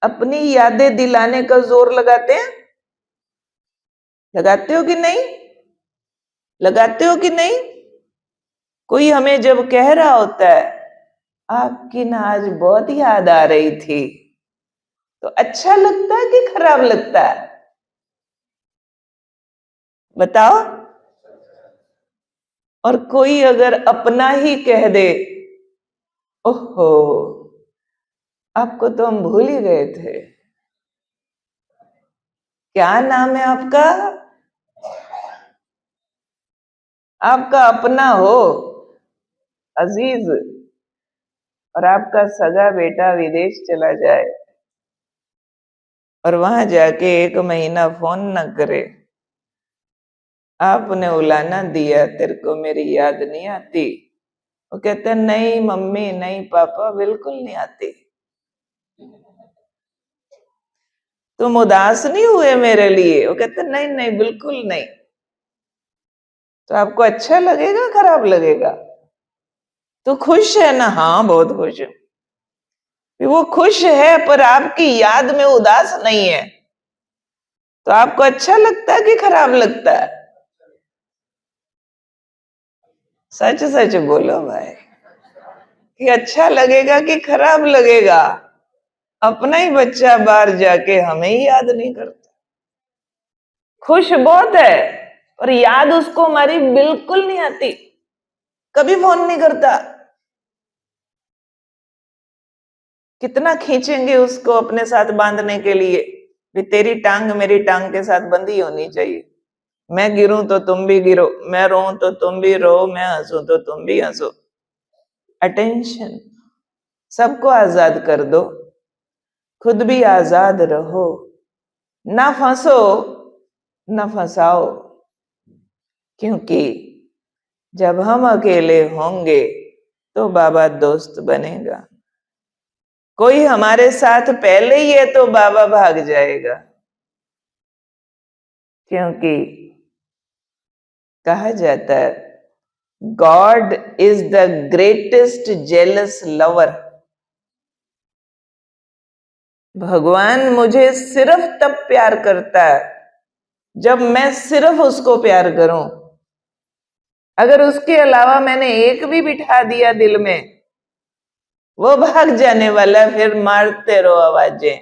अपनी यादें दिलाने का जोर लगाते हैं। लगाते हो कि नहीं? लगाते हो कि नहीं? कोई हमें जब कह रहा होता है आपकी ना आज बहुत याद आ रही थी, तो अच्छा लगता है कि खराब लगता है? बताओ। और कोई अगर अपना ही कह दे ओहो आपको तो हम भूल ही गए थे, क्या नाम है आपका? आपका अपना हो अजीज, और आपका सगा बेटा विदेश चला जाए और वहां जाके 1 महीना फोन न करे, आपने उलाना दिया तेरे को मेरी याद नहीं आती। वो कहते नहीं मम्मी नहीं पापा बिल्कुल नहीं आती। तुम उदास नहीं हुए मेरे लिए? वो कहते नहीं नहीं बिल्कुल नहीं। तो आपको अच्छा लगेगा खराब लगेगा? तो खुश है ना? हाँ बहुत खुश है। वो खुश है पर आपकी याद में उदास नहीं है, तो आपको अच्छा लगता है कि खराब लगता है? सच सच बोलो भाई, कि अच्छा लगेगा कि खराब लगेगा? अपना ही बच्चा बाहर जाके हमें ही याद नहीं करता। खुश बहुत है और याद उसको हमारी बिल्कुल नहीं आती, कभी फोन नहीं करता। कितना खींचेंगे उसको अपने साथ बांधने के लिए, भी तेरी टांग मेरी टांग के साथ बंधी होनी चाहिए। मैं गिरूं तो तुम भी गिरो, मैं रोऊं तो तुम भी रो, मैं हंसूं तो तुम भी हंसो। अटेंशन, सबको आजाद कर दो, खुद भी आजाद रहो, ना फंसो ना फंसाओ, क्योंकि जब हम अकेले होंगे तो बाबा दोस्त बनेगा। कोई हमारे साथ पहले ही है तो बाबा भाग जाएगा, क्योंकि कहा जाता है God is the greatest jealous lover. भगवान मुझे सिर्फ तब प्यार करता है जब मैं सिर्फ उसको प्यार करूं। अगर उसके अलावा मैंने एक भी बिठा दिया दिल में, वो भाग जाने वाला है, फिर मारते रहो आवाजें,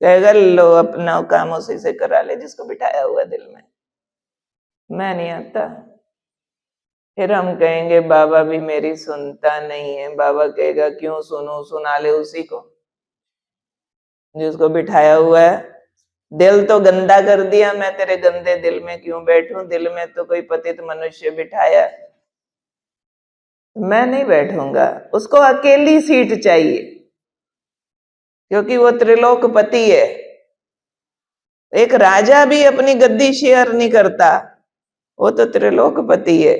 कहेगा लो अपना काम उसी से करा ले जिसको बिठाया हुआ दिल में, मैं नहीं आता। फिर हम कहेंगे बाबा भी मेरी सुनता नहीं है। बाबा कहेगा क्यों सुनूं, सुना ले उसी को जिसको बिठाया हुआ है। दिल तो गंदा कर दिया, मैं तेरे गंदे दिल में क्यों बैठूं? दिल में तो कोई पतित मनुष्य बिठाया, मैं नहीं बैठूंगा। उसको अकेली सीट चाहिए, क्योंकि वो त्रिलोकपति है। एक राजा भी अपनी गद्दी शेयर नहीं करता, वो तो त्रिलोकपति है।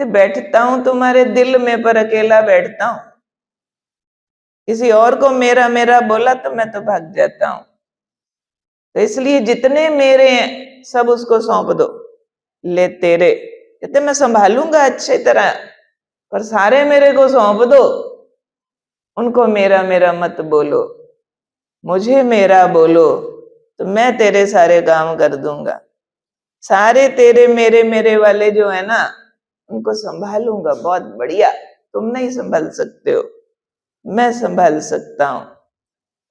तो बैठता हूं तुम्हारे दिल में, पर अकेला बैठता हूं। किसी और को मेरा मेरा बोला तो मैं तो भाग जाता हूं। तो इसलिए जितने मेरे हैं सब उसको सौंप दो। ले तेरे, कहते मैं संभालूंगा अच्छी तरह, पर सारे मेरे को सौंप दो। उनको मेरा मेरा मत बोलो, मुझे मेरा बोलो, तो मैं तेरे सारे काम कर दूंगा। सारे तेरे मेरे मेरे वाले जो है ना, उनको संभालूंगा बहुत बढ़िया। तुम नहीं संभाल सकते हो, मैं संभाल सकता हूं।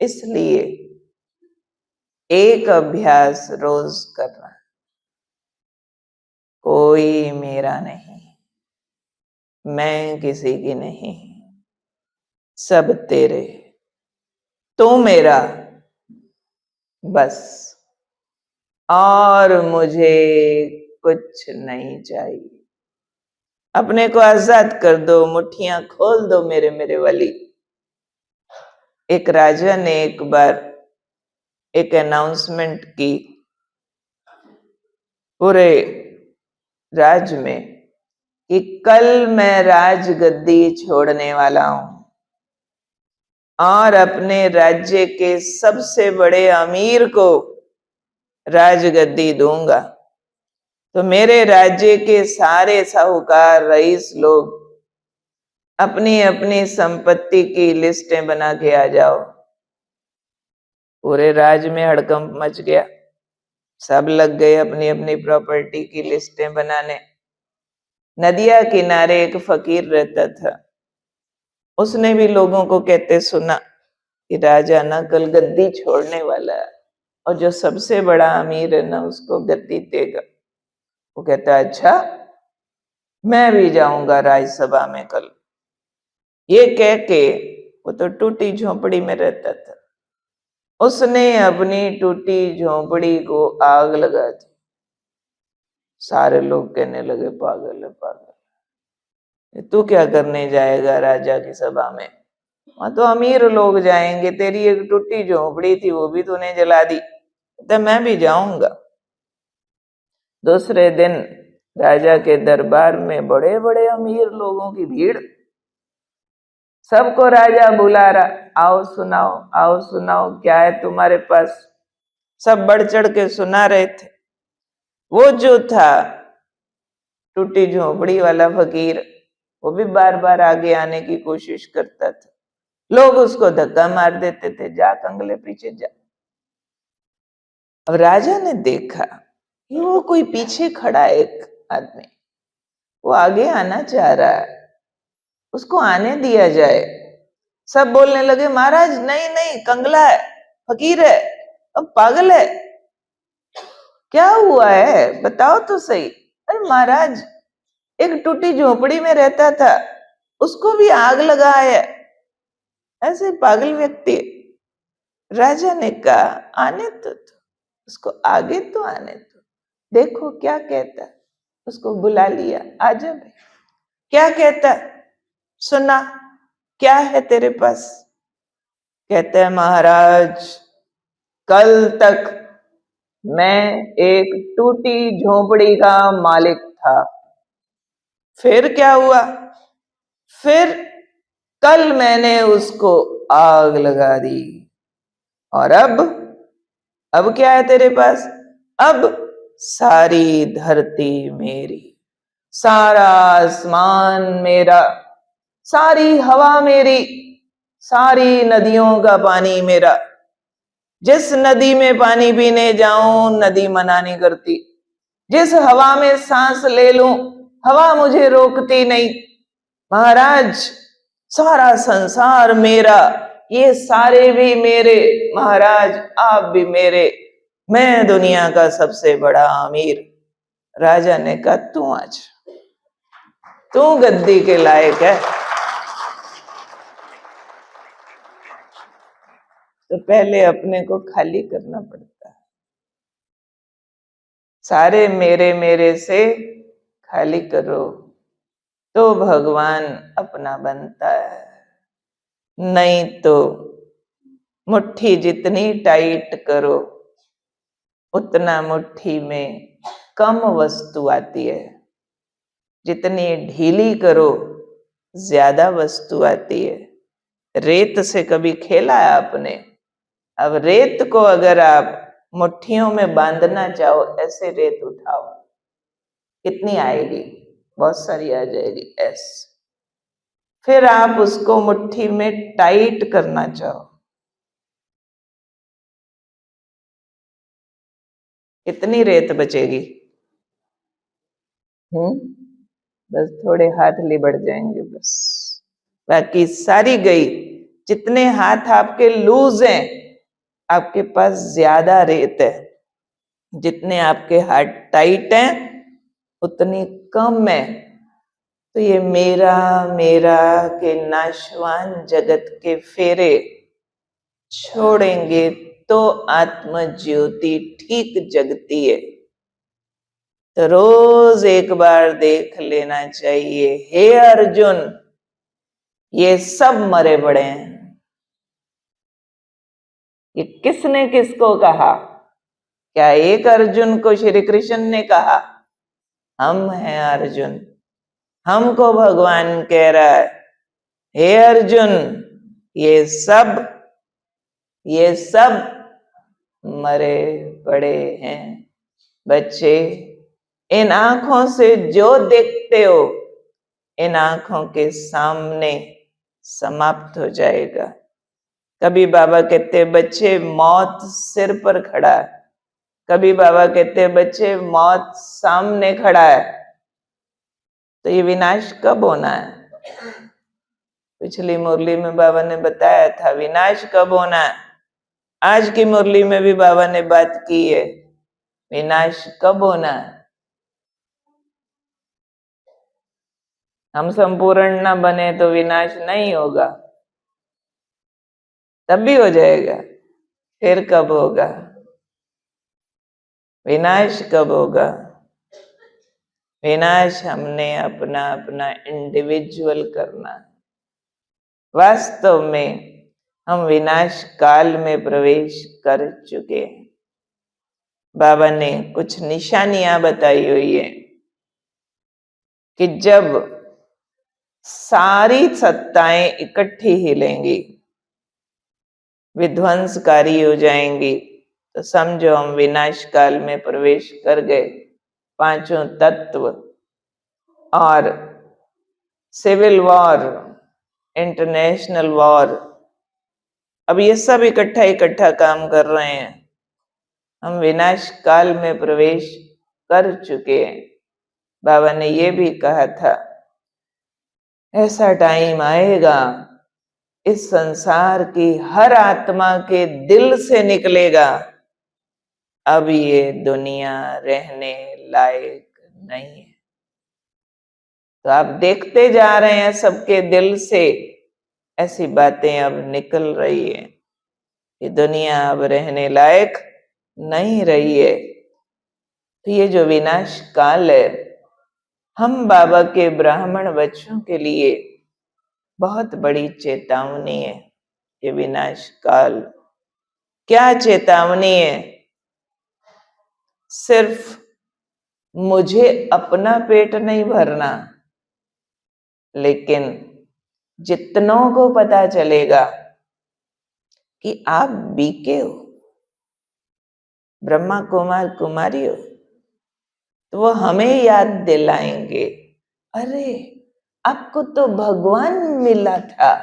इसलिए एक अभ्यास रोज करना, कोई मेरा नहीं, मैं किसी की नहीं, सब तेरे, तू मेरा बस, और मुझे कुछ नहीं चाहिए। अपने को आजाद कर दो, मुट्ठियां खोल दो मेरे मेरे वाली। एक राजा ने एक बार एक अनाउंसमेंट की पूरे राज में कि कल मैं राजगद्दी छोड़ने वाला हूं और अपने राज्य के सबसे बड़े अमीर को राजगद्दी दूंगा। तो मेरे राज्य के सारे साहूकार रईस लोग अपनी अपनी संपत्ति की लिस्टें बना के आ जाओ। पूरे राज में हड़कंप मच गया, सब लग गए अपनी अपनी प्रॉपर्टी की लिस्टें बनाने। नदिया किनारे एक फकीर रहता था, उसने भी लोगों को कहते सुना कि राजा ना कल गद्दी छोड़ने वाला है, और जो सबसे बड़ा अमीर है ना उसको गद्दी देगा। वो कहता अच्छा, मैं भी जाऊंगा राजसभा में कल। ये कह के वो तो टूटी झोपड़ी में रहता था, उसने अपनी टूटी झोपड़ी को आग लगा दी। सारे लोग कहने लगे पागल है पागल, तू क्या करने जाएगा राजा की सभा में? वहां तो अमीर लोग जाएंगे, तेरी एक टूटी झोपड़ी थी वो भी तूने जला दी। तो मैं भी जाऊंगा। दूसरे दिन राजा के दरबार में बड़े बड़े अमीर लोगों की भीड़, सबको राजा बुला रहा, आओ सुनाओ आओ सुनाओ, क्या है तुम्हारे पास? सब बढ़ चढ़ के सुना रहे थे। वो जो था टूटी झोपड़ी वाला फकीर, वो भी बार बार आगे आने की कोशिश करता था। लोग उसको धक्का मार देते थे, जा कंगले पीछे जा। अब राजा ने देखा कि वो कोई पीछे खड़ा है एक आदमी, वो आगे आना चाह रहा है, उसको आने दिया जाए। सब बोलने लगे महाराज नहीं नहीं, कंगला है, फकीर है, अब पागल है, क्या हुआ है बताओ तो सही। अरे महाराज, एक टूटी झोपड़ी में रहता था, उसको भी आग लगा है, ऐसे पागल व्यक्ति। राजा ने कहा आने तो, उसको आगे तो आने दो। देखो क्या कहता है। उसको बुला लिया, आ जा भाई, क्या कहता है, सुना, क्या है तेरे पास। कहते हैं महाराज, कल तक मैं एक टूटी झोपड़ी का मालिक था। फिर क्या हुआ? फिर कल मैंने उसको आग लगा दी। और अब क्या है तेरे पास? अब सारी धरती मेरी, सारा आसमान मेरा, सारी हवा मेरी, सारी नदियों का पानी मेरा। जिस नदी में पानी पीने जाऊं, नदी मना नहीं करती। जिस हवा में सांस ले लूं, हवा मुझे रोकती नहीं। महाराज, सारा संसार मेरा, ये सारे भी मेरे। महाराज, आप भी मेरे। मैं दुनिया का सबसे बड़ा अमीर। राजा ने कहा, तू आज, तू गद्दी के लायक है। तो पहले अपने को खाली करना पड़ता है। सारे मेरे मेरे से खाली करो तो भगवान अपना बनता है। नहीं तो मुट्ठी जितनी टाइट करो, उतना मुट्ठी में कम वस्तु आती है। जितनी ढीली करो, ज्यादा वस्तु आती है। रेत से कभी खेला है आपने? अब रेत को अगर आप मुट्ठियों में बांधना चाहो, ऐसे रेत उठाओ, कितनी आएगी? बहुत सारी आ जाएगी ऐसे। फिर आप उसको मुट्ठी में टाइट करना चाहो, कितनी रेत बचेगी? बस थोड़े हाथ लिबड़ जाएंगे बस, बाकी सारी गई। जितने हाथ आपके लूज हैं, आपके पास ज्यादा रेत है। जितने आपके हाथ टाइट हैं, उतनी कम है। तो ये मेरा मेरा के नाशवान जगत के फेरे छोड़ेंगे तो आत्म ज्योति ठीक जगती है। तो रोज एक बार देख लेना चाहिए, हे अर्जुन, ये सब मरे पड़े हैं। ये किसने किसको कहा? क्या एक अर्जुन को श्री कृष्ण ने कहा? हम हैं अर्जुन। हमको भगवान कह रहा है, हे अर्जुन, ये सब मरे पड़े हैं। बच्चे, इन आंखों से जो देखते हो, इन आंखों के सामने समाप्त हो जाएगा। कभी बाबा कहते बच्चे, मौत सिर पर खड़ा है। कभी बाबा कहते बच्चे, मौत सामने खड़ा है। तो ये विनाश कब होना है? पिछली मुरली में बाबा ने बताया था विनाश कब होना है। आज की मुरली में भी बाबा ने बात की है, विनाश कब होना है। हम संपूर्ण ना बने तो विनाश नहीं होगा, तब भी हो जाएगा। फिर कब होगा? विनाश कब होगा? विनाश हमने अपना अपना इंडिविजुअल करना है। वास्तव में हम विनाश काल में प्रवेश कर चुके हैं। बाबा ने कुछ निशानियां बताई हुई है कि जब सारी सत्ताएं इकट्ठी हिलेंगी, विध्वंसकारी हो जाएंगी, तो समझो हम विनाश काल में प्रवेश कर गए। पांचों तत्व और सिविल वॉर, इंटरनेशनल वॉर, अब ये सब इकट्ठा काम कर रहे हैं। हम विनाश काल में प्रवेश कर चुके हैं। बाबा ने ये भी कहा था, ऐसा टाइम आएगा, इस संसार की हर आत्मा के दिल से निकलेगा, अब ये दुनिया रहने लायक नहीं है। तो आप देखते जा रहे हैं सबके दिल से ऐसी बातें अब निकल रही है कि दुनिया अब रहने लायक नहीं रही है। तो ये जो विनाश काल है, हम बाबा के ब्राह्मण बच्चों के लिए बहुत बड़ी चेतावनी है। ये विनाश काल क्या चेतावनी है? सिर्फ मुझे अपना पेट नहीं भरना, लेकिन जितनों को पता चलेगा कि आप बीके हो, ब्रह्मा कुमार कुमारी हो, तो वो हमें याद दिलाएंगे, अरे आपको तो भगवान मिला था,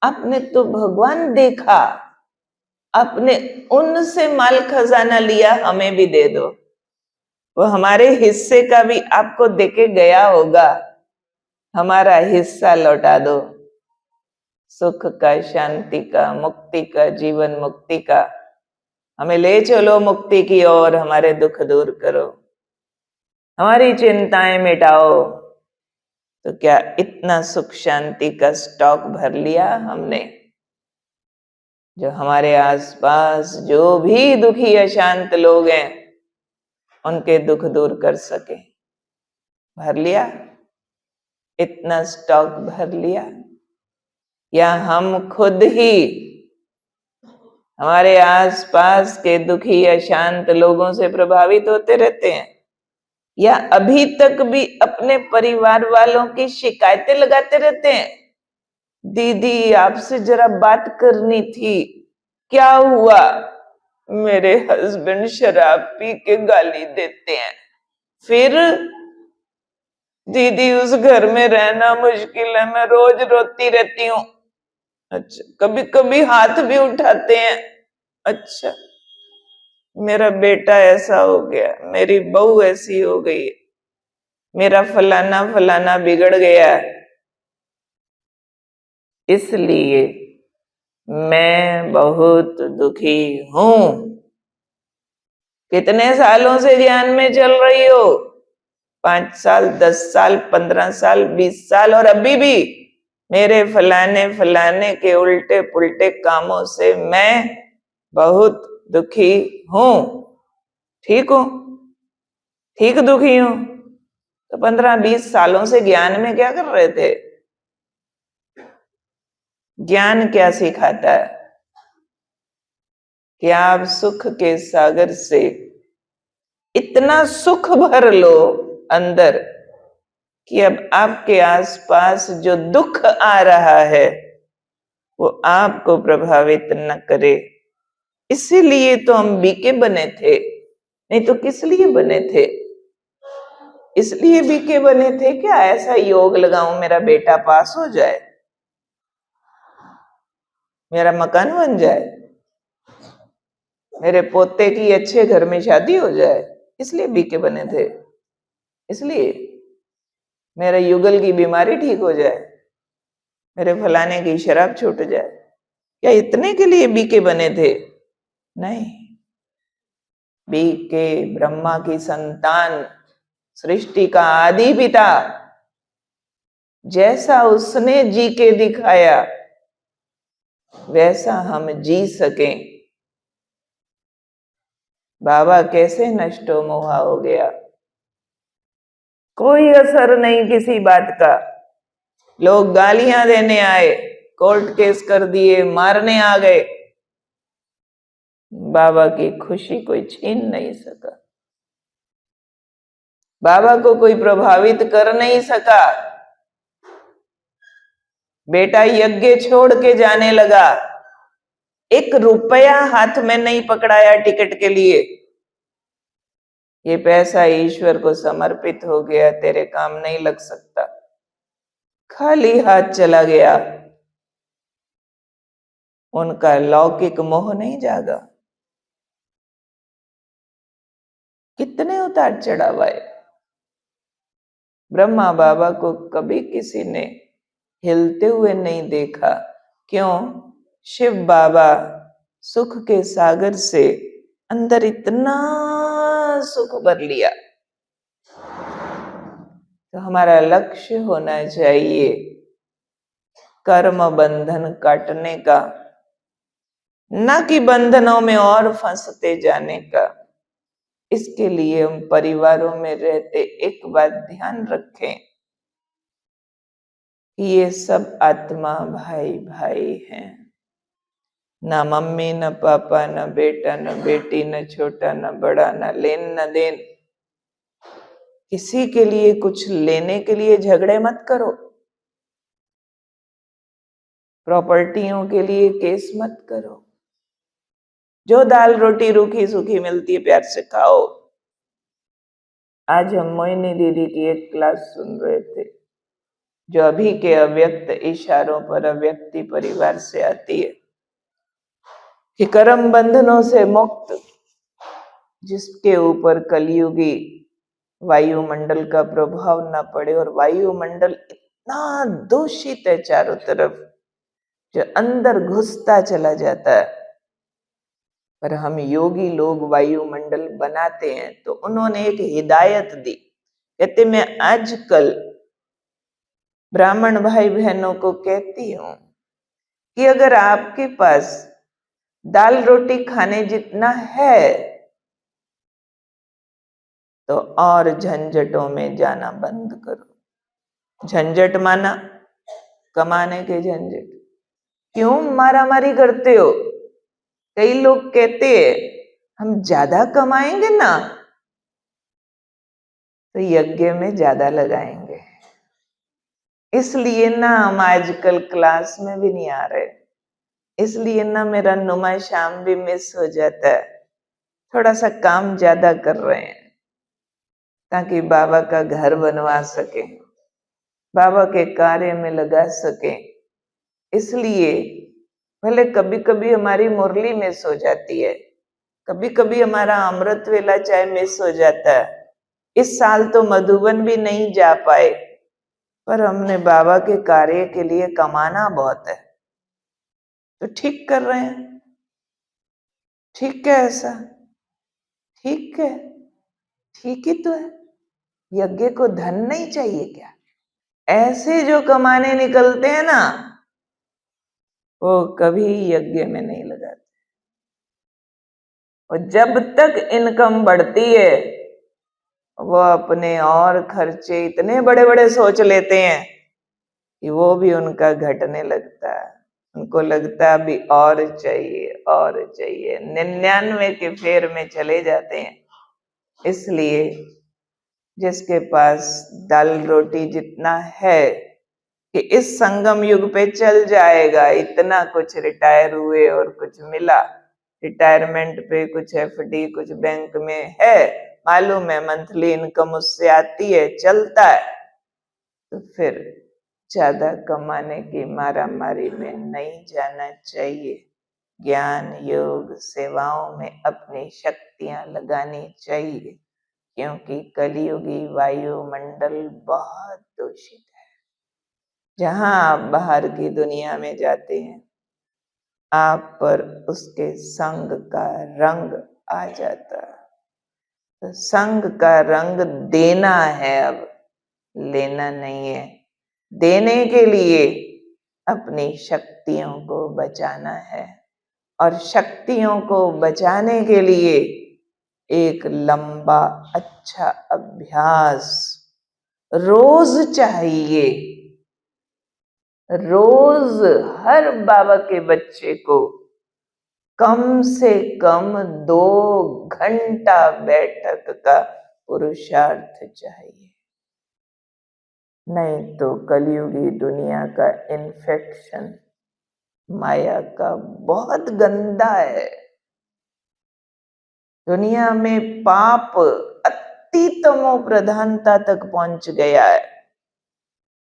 आपने तो भगवान देखा, आपने उनसे माल खजाना लिया, हमें भी दे दो। वो हमारे हिस्से का भी आपको देके गया होगा, हमारा हिस्सा लौटा दो। सुख का, शांति का, मुक्ति का, जीवन मुक्ति का, हमें ले चलो मुक्ति की ओर, हमारे दुख दूर करो, हमारी चिंताएं मिटाओ। तो क्या इतना सुख शांति का स्टॉक भर लिया हमने, जो हमारे आसपास जो भी दुखी अशांत लोग हैं उनके दुख दूर कर सके? भर लिया? इतना स्टॉक भर लिया? या हम खुद ही हमारे आसपास के दुखी अशांत लोगों से प्रभावित होते रहते हैं? या अभी तक भी अपने परिवार वालों की शिकायतें लगाते रहते हैं? दीदी आपसे जरा बात करनी थी, क्या हुआ? मेरे हस्बैंड शराब पी के गाली देते हैं। फिर दीदी उस घर में रहना मुश्किल है, मैं रोज रोती रहती हूँ। अच्छा, कभी कभी हाथ भी उठाते हैं। अच्छा, मेरा बेटा ऐसा हो गया, मेरी बहू ऐसी हो गई, मेरा फलाना फलाना बिगड़ गया, इसलिए मैं बहुत दुखी हूं। कितने सालों से ज्ञान में चल रही हो? 5 साल, 10 साल, 15 साल, 20 साल, और अभी भी मेरे फलाने फलाने के उल्टे पुल्टे कामों से मैं बहुत दुखी हूं। ठीक हूं? ठीक दुखी हूं? तो 15-20 सालों से ज्ञान में क्या कर रहे थे? ज्ञान क्या सिखाता है? कि आप सुख के सागर से इतना सुख भर लो अंदर कि अब आपके आसपास जो दुख आ रहा है वो आपको प्रभावित न करे। इसीलिए तो हम बीके बने थे, नहीं तो किस लिए बने थे? इसलिए बीके बने थे क्या ऐसा योग लगाऊं मेरा बेटा पास हो जाए, मेरा मकान बन जाए, मेरे पोते की अच्छे घर में शादी हो जाए? इसलिए बीके बने थे? इसलिए मेरा युगल की बीमारी ठीक हो जाए, मेरे फलाने की शराब छूट जाए, क्या इतने के लिए बीके बने थे? नहीं। बीके ब्रह्मा की संतान, सृष्टि का आदि पिता, जैसा उसने जी के दिखाया वैसा हम जी सकें। बाबा कैसे नष्टो मोहा हो गया, कोई असर नहीं किसी बात का। लोग गालियां देने आए, कोर्ट केस कर दिए, मारने आ गए, बाबा की खुशी कोई छीन नहीं सका, बाबा को कोई प्रभावित कर नहीं सका। बेटा यज्ञ छोड़ के जाने लगा, 1 रुपया हाथ में नहीं पकड़ाया टिकट के लिए। ये पैसा ईश्वर को समर्पित हो गया, तेरे काम नहीं लग सकता। खाली हाथ चला गया, उनका लौकिक मोह नहीं जागा। कितने उतार चढ़ाव आए। ब्रह्मा बाबा को कभी किसी ने हिलते हुए नहीं देखा। क्यों? शिव बाबा सुख के सागर से अंदर इतना सुख भर लिया। तो हमारा लक्ष्य होना चाहिए कर्म बंधन काटने का, न कि बंधनों में और फंसते जाने का। इसके लिए हम परिवारों में रहते एक बात ध्यान रखें कि ये सब आत्मा भाई भाई हैं। ना मम्मी, न पापा, न बेटा, न बेटी, न छोटा, न बड़ा, न लेन न देन। किसी के लिए कुछ लेने के लिए झगड़े मत करो। प्रॉपर्टियों के लिए केस मत करो। जो दाल रोटी रूखी सूखी मिलती है प्यार से खाओ। आज हम मोहिनी दीदी की एक क्लास सुन रहे थे, जो अभी के अव्यक्त इशारों पर अव्यक्ति परिवार से आती है, कि कर्म बंधनों से मुक्त जिसके ऊपर कलयुगी वायुमंडल का प्रभाव न पड़े। और वायुमंडल इतना दूषित है चारों तरफ, जो अंदर घुसता चला जाता है। पर हम योगी लोग वायुमंडल बनाते हैं। तो उन्होंने एक हिदायत दी, कहते मैं आजकल ब्राह्मण भाई बहनों को कहती हूं कि अगर आपके पास दाल रोटी खाने जितना है तो और झंझटों में जाना बंद करो। झंझट माना कमाने के झंझट। क्यों मारामारी करते हो? कई लोग कहते हैं हम ज्यादा कमाएंगे ना तो यज्ञ में ज्यादा लगाएंगे। इसलिए ना हम आजकल क्लास में भी नहीं आ रहे। इसलिए ना मेरा नुमा शाम भी मिस हो जाता है। थोड़ा सा काम ज्यादा कर रहे हैं ताकि बाबा का घर बनवा सके, बाबा के कार्य में लगा सके। इसलिए भले कभी कभी हमारी मुरली मिस हो जाती है, कभी कभी हमारा अमृत वेला चाय मिस हो जाता है। इस साल तो मधुबन भी नहीं जा पाए, पर हमने बाबा के कार्य के लिए कमाना बहुत है, तो ठीक कर रहे हैं। ठीक है, ऐसा ठीक है, ठीक ही तो है। यज्ञ को धन नहीं चाहिए क्या? ऐसे जो कमाने निकलते हैं ना, वो कभी यज्ञ में नहीं लगाते। और जब तक इनकम बढ़ती है, वो अपने और खर्चे इतने बड़े बड़े सोच लेते हैं कि वो भी उनका घटने लगता है। उनको लगता है अभी और चाहिए और चाहिए, 99 के फेर में चले जाते हैं। इसलिए जिसके पास दाल रोटी जितना है कि इस संगम युग पे चल जाएगा, इतना कुछ रिटायर हुए और कुछ मिला, रिटायरमेंट पे कुछ एफडी कुछ बैंक में है, मालूम है मंथली इनकम उससे आती है, चलता है, तो फिर ज्यादा कमाने की मारामारी में नहीं जाना चाहिए। ज्ञान योग सेवाओं में अपनी शक्तियां लगानी चाहिए, क्योंकि कलयुगी वायुमंडल बहुत दूषित है। जहां आप बाहर की दुनिया में जाते हैं, आप पर उसके संग का रंग आ जाता है। तो संग का रंग देना है, अब लेना नहीं है। देने के लिए अपनी शक्तियों को बचाना है, और शक्तियों को बचाने के लिए एक लंबा अच्छा अभ्यास रोज चाहिए। रोज हर बाबा के बच्चे को कम से कम 2 घंटा बैठक का पुरुषार्थ चाहिए। नहीं तो कलयुगी दुनिया का इन्फेक्शन माया का बहुत गंदा है। दुनिया में पाप अति तमो प्रधानता तक पहुंच गया है,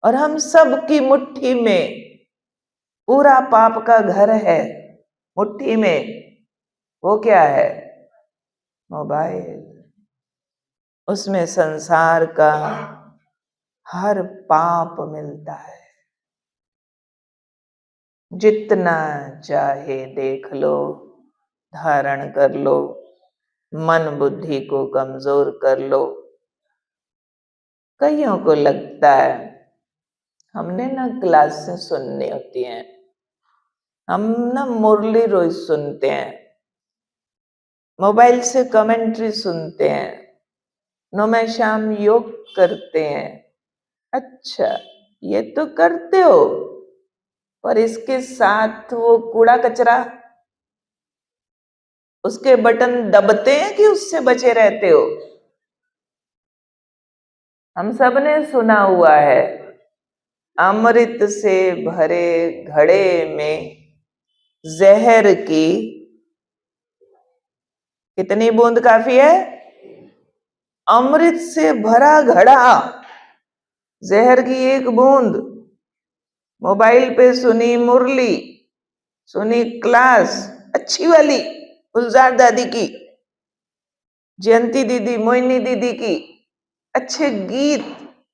और हम सब की मुट्ठी में पूरा पाप का घर है। मुट्ठी में वो क्या है? मोबाइल। उसमें संसार का हर पाप मिलता है। जितना चाहे देख लो, धारण कर लो, मन बुद्धि को कमजोर कर लो। कईयों को लगता है हमने ना क्लासें सुननी होती हैं, हम ना मुरली रोज सुनते हैं, मोबाइल से कमेंट्री सुनते हैं, नौमे शाम योग करते हैं। अच्छा, ये तो करते हो, पर इसके साथ वो कूड़ा कचरा, उसके बटन दबते हैं कि उससे बचे रहते हो? हम सब ने सुना हुआ है, अमृत से भरे घड़े में जहर की कितनी बूंद काफी है? अमृत से भरा घड़ा, जहर की एक बूंद। मोबाइल पे सुनी मुरली, सुनी क्लास अच्छी वाली, गुलजार दादी की, जयंती दीदी, मोइनी दीदी की, अच्छे गीत,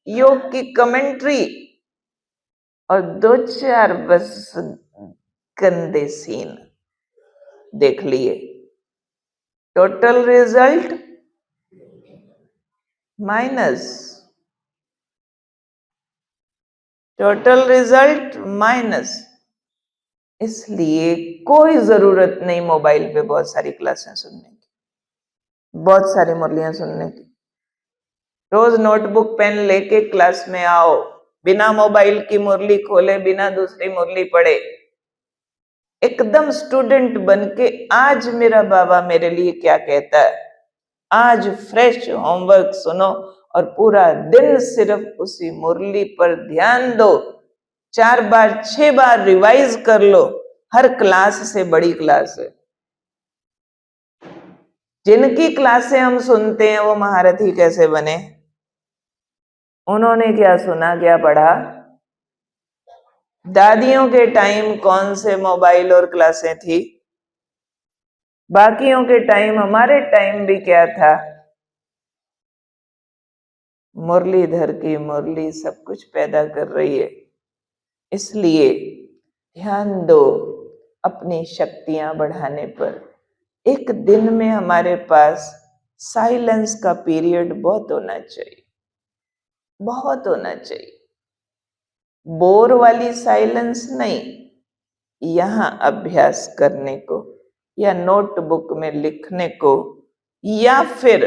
योग की कमेंट्री, और दो चार बस गंदे सीन देख लिए। Total result minus, total result minus. इसलिए कोई जरूरत नहीं मोबाइल पे बहुत सारी क्लासें सुनने की, बहुत सारी मुरलियां सुनने की। रोज नोटबुक पेन लेके क्लास में आओ, बिना मोबाइल की मुरली खोले, बिना दूसरी मुरली पढ़े, एकदम स्टूडेंट बन के आज मेरा बाबा मेरे लिए क्या कहता है, आज फ्रेश होमवर्क सुनो और पूरा दिन सिर्फ उसी मुरली पर ध्यान दो। 4 बार 6 बार रिवाइज कर लो, हर क्लास से बड़ी क्लास है। जिनकी क्लासें हम सुनते हैं वो महारथी कैसे बने? उन्होंने क्या सुना, क्या पढ़ा? दादियों के टाइम कौन से मोबाइल और क्लासें थी? बाकियों के टाइम, हमारे टाइम भी क्या था? मुरलीधर की मुरली सब कुछ पैदा कर रही है। इसलिए ध्यान दो अपनी शक्तियां बढ़ाने पर। एक दिन में हमारे पास साइलेंस का पीरियड बहुत होना चाहिए, बहुत होना चाहिए। बोर वाली साइलेंस नहीं, यहां अभ्यास करने को या नोटबुक में लिखने को, या फिर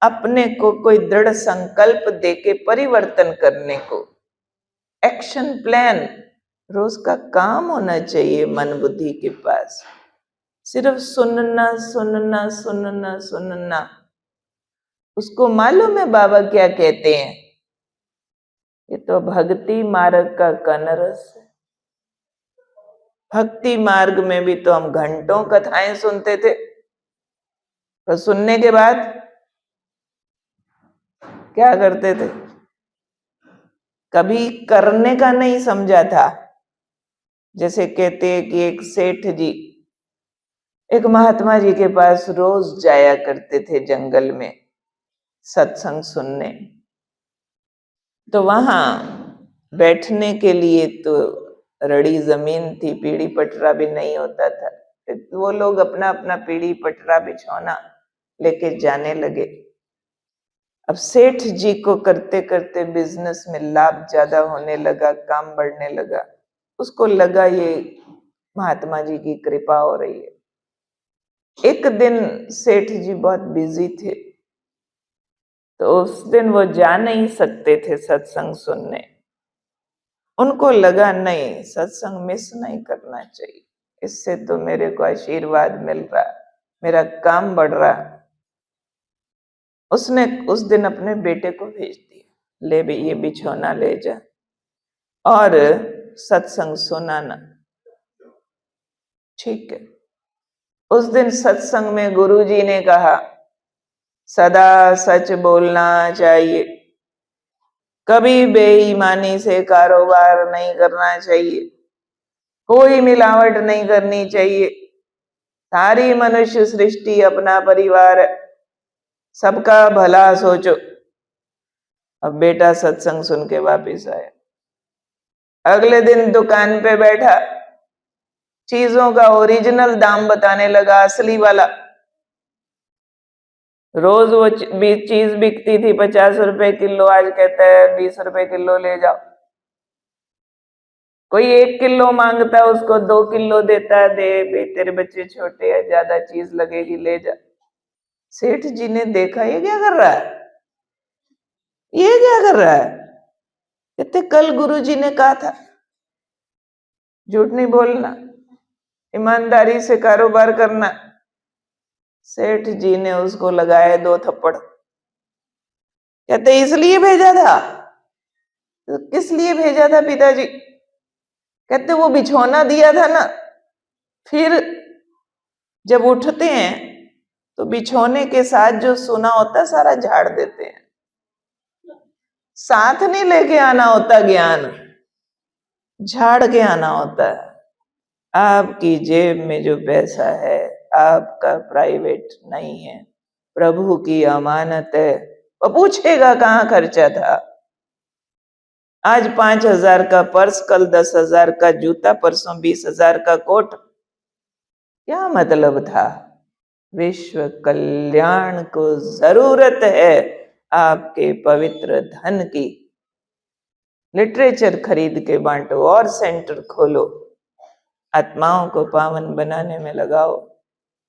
अपने को कोई दृढ़ संकल्प देके परिवर्तन करने को, एक्शन प्लान रोज का काम होना चाहिए मन बुद्धि के पास। सिर्फ सुनना सुनना सुनना सुनना। उसको मालूम है बाबा क्या कहते हैं? ये तो भक्ति मार्ग का कनरस है। भक्ति मार्ग में भी तो हम घंटों कथाएं सुनते थे, तो सुनने के बाद क्या करते थे? कभी करने का नहीं समझा था। जैसे कहते हैं कि एक सेठ जी एक महात्मा जी के पास रोज जाया करते थे जंगल में सत्संग सुनने। तो वहां बैठने के लिए तो रड़ी जमीन थी, पीढ़ी पटरा भी नहीं होता था। वो लोग अपना अपना पीढ़ी पटरा बिछौना लेके जाने लगे। अब सेठ जी को करते करते बिजनेस में लाभ ज्यादा होने लगा, काम बढ़ने लगा। उसको लगा ये महात्मा जी की कृपा हो रही है। एक दिन सेठ जी बहुत बिजी थे, तो उस दिन वो जा नहीं सकते थे सत्संग सुनने। उनको लगा नहीं, सत्संग मिस नहीं करना चाहिए, इससे तो मेरे को आशीर्वाद मिल रहा, मेरा काम बढ़ रहा। उसने उस दिन अपने बेटे को भेज दिया, ले भी ये बिछौना ले जा और सत्संग सुनाना। ठीक है। उस दिन सत्संग में गुरुजी ने कहा सदा सच बोलना चाहिए, कभी बेईमानी से कारोबार नहीं करना चाहिए, कोई मिलावट नहीं करनी चाहिए, सारी मनुष्य सृष्टि अपना परिवार है, सबका भला सोचो। अब बेटा सत्संग सुन के वापिस आया, अगले दिन दुकान पे बैठा, चीजों का ओरिजिनल दाम बताने लगा, असली वाला। रोज वो चीज बिकती थी 50 रुपए किलो, आज कहता है 20 रुपए किलो ले जाओ। कोई 1 किलो मांगता है, उसको 2 किलो देता है, दे तेरे बच्चे छोटे हैं, ज्यादा चीज लगेगी ले जा। सेठ जी ने देखा, ये क्या कर रहा है, ये क्या कर रहा है। कहते कल गुरु जी ने कहा था झूठ नहीं बोलना, ईमानदारी से कारोबार करना। सेठ जी ने उसको लगाए 2 थप्पड़। कहते इसलिए भेजा था। तो किस लिए भेजा था पिताजी। कहते वो बिछौना दिया था ना, फिर जब उठते हैं तो बिछौने के साथ जो सुना होता सारा झाड़ देते हैं, साथ नहीं लेके आना होता ज्ञान, झाड़ के आना होता है। आपकी जेब में जो पैसा है आपका प्राइवेट नहीं है, प्रभु की अमानत है। वो पूछेगा कहाँ खर्चा था। आज 5,000 का पर्स, कल 10,000 का जूता, परसों 20,000 का कोट, क्या मतलब था। विश्व कल्याण को जरूरत है आपके पवित्र धन की। लिटरेचर खरीद के बांटो और सेंटर खोलो, आत्माओं को पावन बनाने में लगाओ,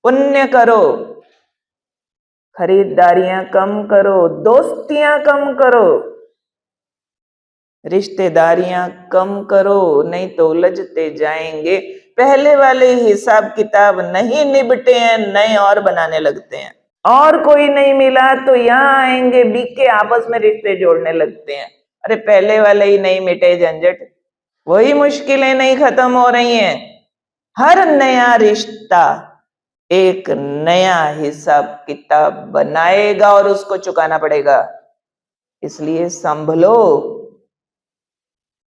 पुण्य करो, खरीदारियां कम करो, दोस्तियां कम करो, रिश्तेदारियां कम करो, नहीं तो उलझते जाएंगे। पहले वाले हिसाब किताब नहीं निपटे हैं, नए और बनाने लगते हैं। और कोई नहीं मिला तो यहाँ आएंगे, बीके आपस में रिश्ते जोड़ने लगते हैं। अरे पहले वाले ही नहीं मिटे झंझट, वही मुश्किलें नहीं खत्म हो रही हैं। हर नया रिश्ता एक नया हिसाब किताब बनाएगा और उसको चुकाना पड़ेगा। इसलिए संभलो,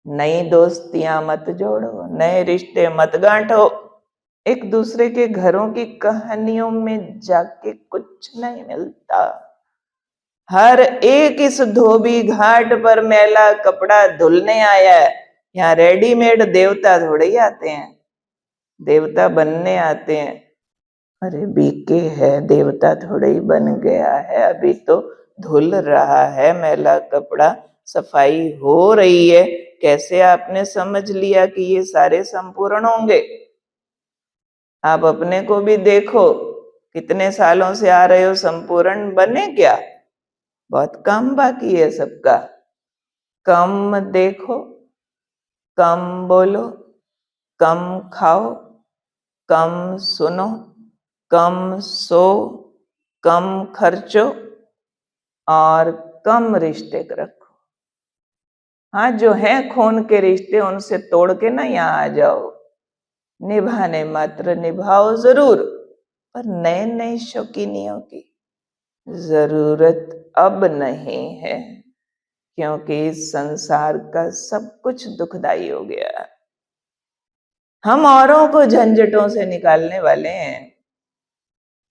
नई दोस्तियां मत जोड़ो, नए रिश्ते मत गांठो। एक दूसरे के घरों की कहानियों में जाके कुछ नहीं मिलता। हर एक इस धोबी घाट पर मैला कपड़ा धुलने आया है। यहाँ रेडीमेड देवता थोड़े ही आते हैं, देवता बनने आते हैं। अरे बीके है, देवता थोड़े ही बन गया है, अभी तो धुल रहा है मैला कपड़ा, सफाई हो रही है। कैसे आपने समझ लिया कि ये सारे संपूर्ण होंगे। आप अपने को भी देखो, कितने सालों से आ रहे हो, संपूर्ण बने क्या। बहुत कम बाकी है सबका। कम देखो, कम बोलो, कम खाओ, कम सुनो, कम सो, कम खर्चो और कम रिश्ते रखो। हाँ, जो है खून के रिश्ते उनसे तोड़ के ना यहाँ आ जाओ। निभाने मात्र निभाओ जरूर, पर नए नए शौकीनियों की जरूरत अब नहीं है, क्योंकि इस संसार का सब कुछ दुखदाई हो गया है। हम औरों को झंझटों से निकालने वाले हैं,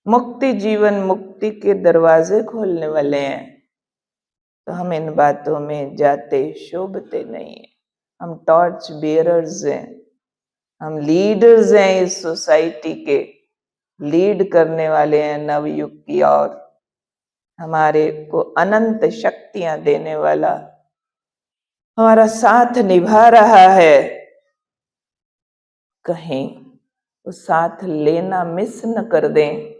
मुक्ति जीवन मुक्ति के दरवाजे खोलने वाले हैं। तो हम इन बातों में जाते शोभते नहीं हैं। हम टॉर्च बेयरर्स हैं, हम लीडर्स हैं, इस सोसाइटी के लीड करने वाले हैं नवयुग की ओर। हमारे को अनंत शक्तियां देने वाला हमारा साथ निभा रहा है। कहीं वो साथ लेना मिस न कर दें।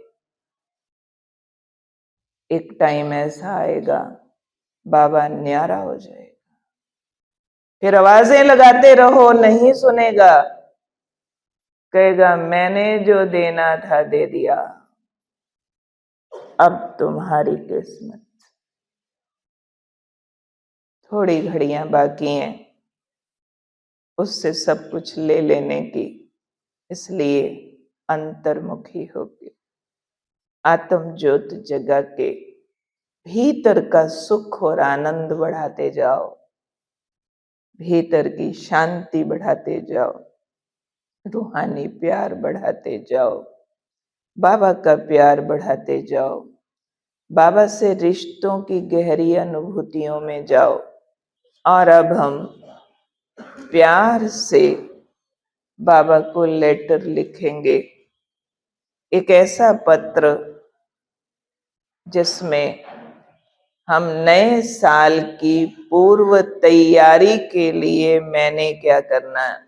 एक टाइम ऐसा आएगा बाबा न्यारा हो जाएगा, फिर आवाजें लगाते रहो, नहीं सुनेगा, कहेगा मैंने जो देना था दे दिया, अब तुम्हारी किस्मत। थोड़ी घड़ियां बाकी हैं उससे सब कुछ ले लेने की, इसलिए अंतर्मुखी होके आत्म ज्योत जगा के भीतर का सुख और आनंद बढ़ाते जाओ, भीतर की शांति बढ़ाते जाओ, रूहानी प्यार बढ़ाते जाओ, बाबा का प्यार बढ़ाते जाओ, बाबा से रिश्तों की गहरी अनुभूतियों में जाओ। और अब हम प्यार से बाबा को लेटर लिखेंगे, एक ऐसा पत्र जिसमें हम नए साल की पूर्व तैयारी के लिए मैंने क्या करना है,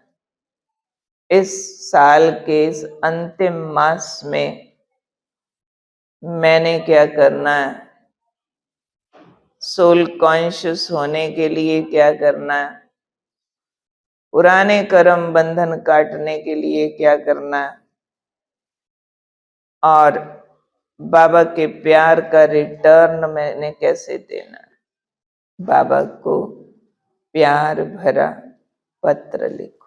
इस साल के इस अंतिम मास में मैंने क्या करना है, सोल कॉन्शियस होने के लिए क्या करना है, पुराने कर्म बंधन काटने के लिए क्या करना है, और बाबा के प्यार का रिटर्न मैंने कैसे देना है। बाबा को प्यार भरा पत्र लिखो।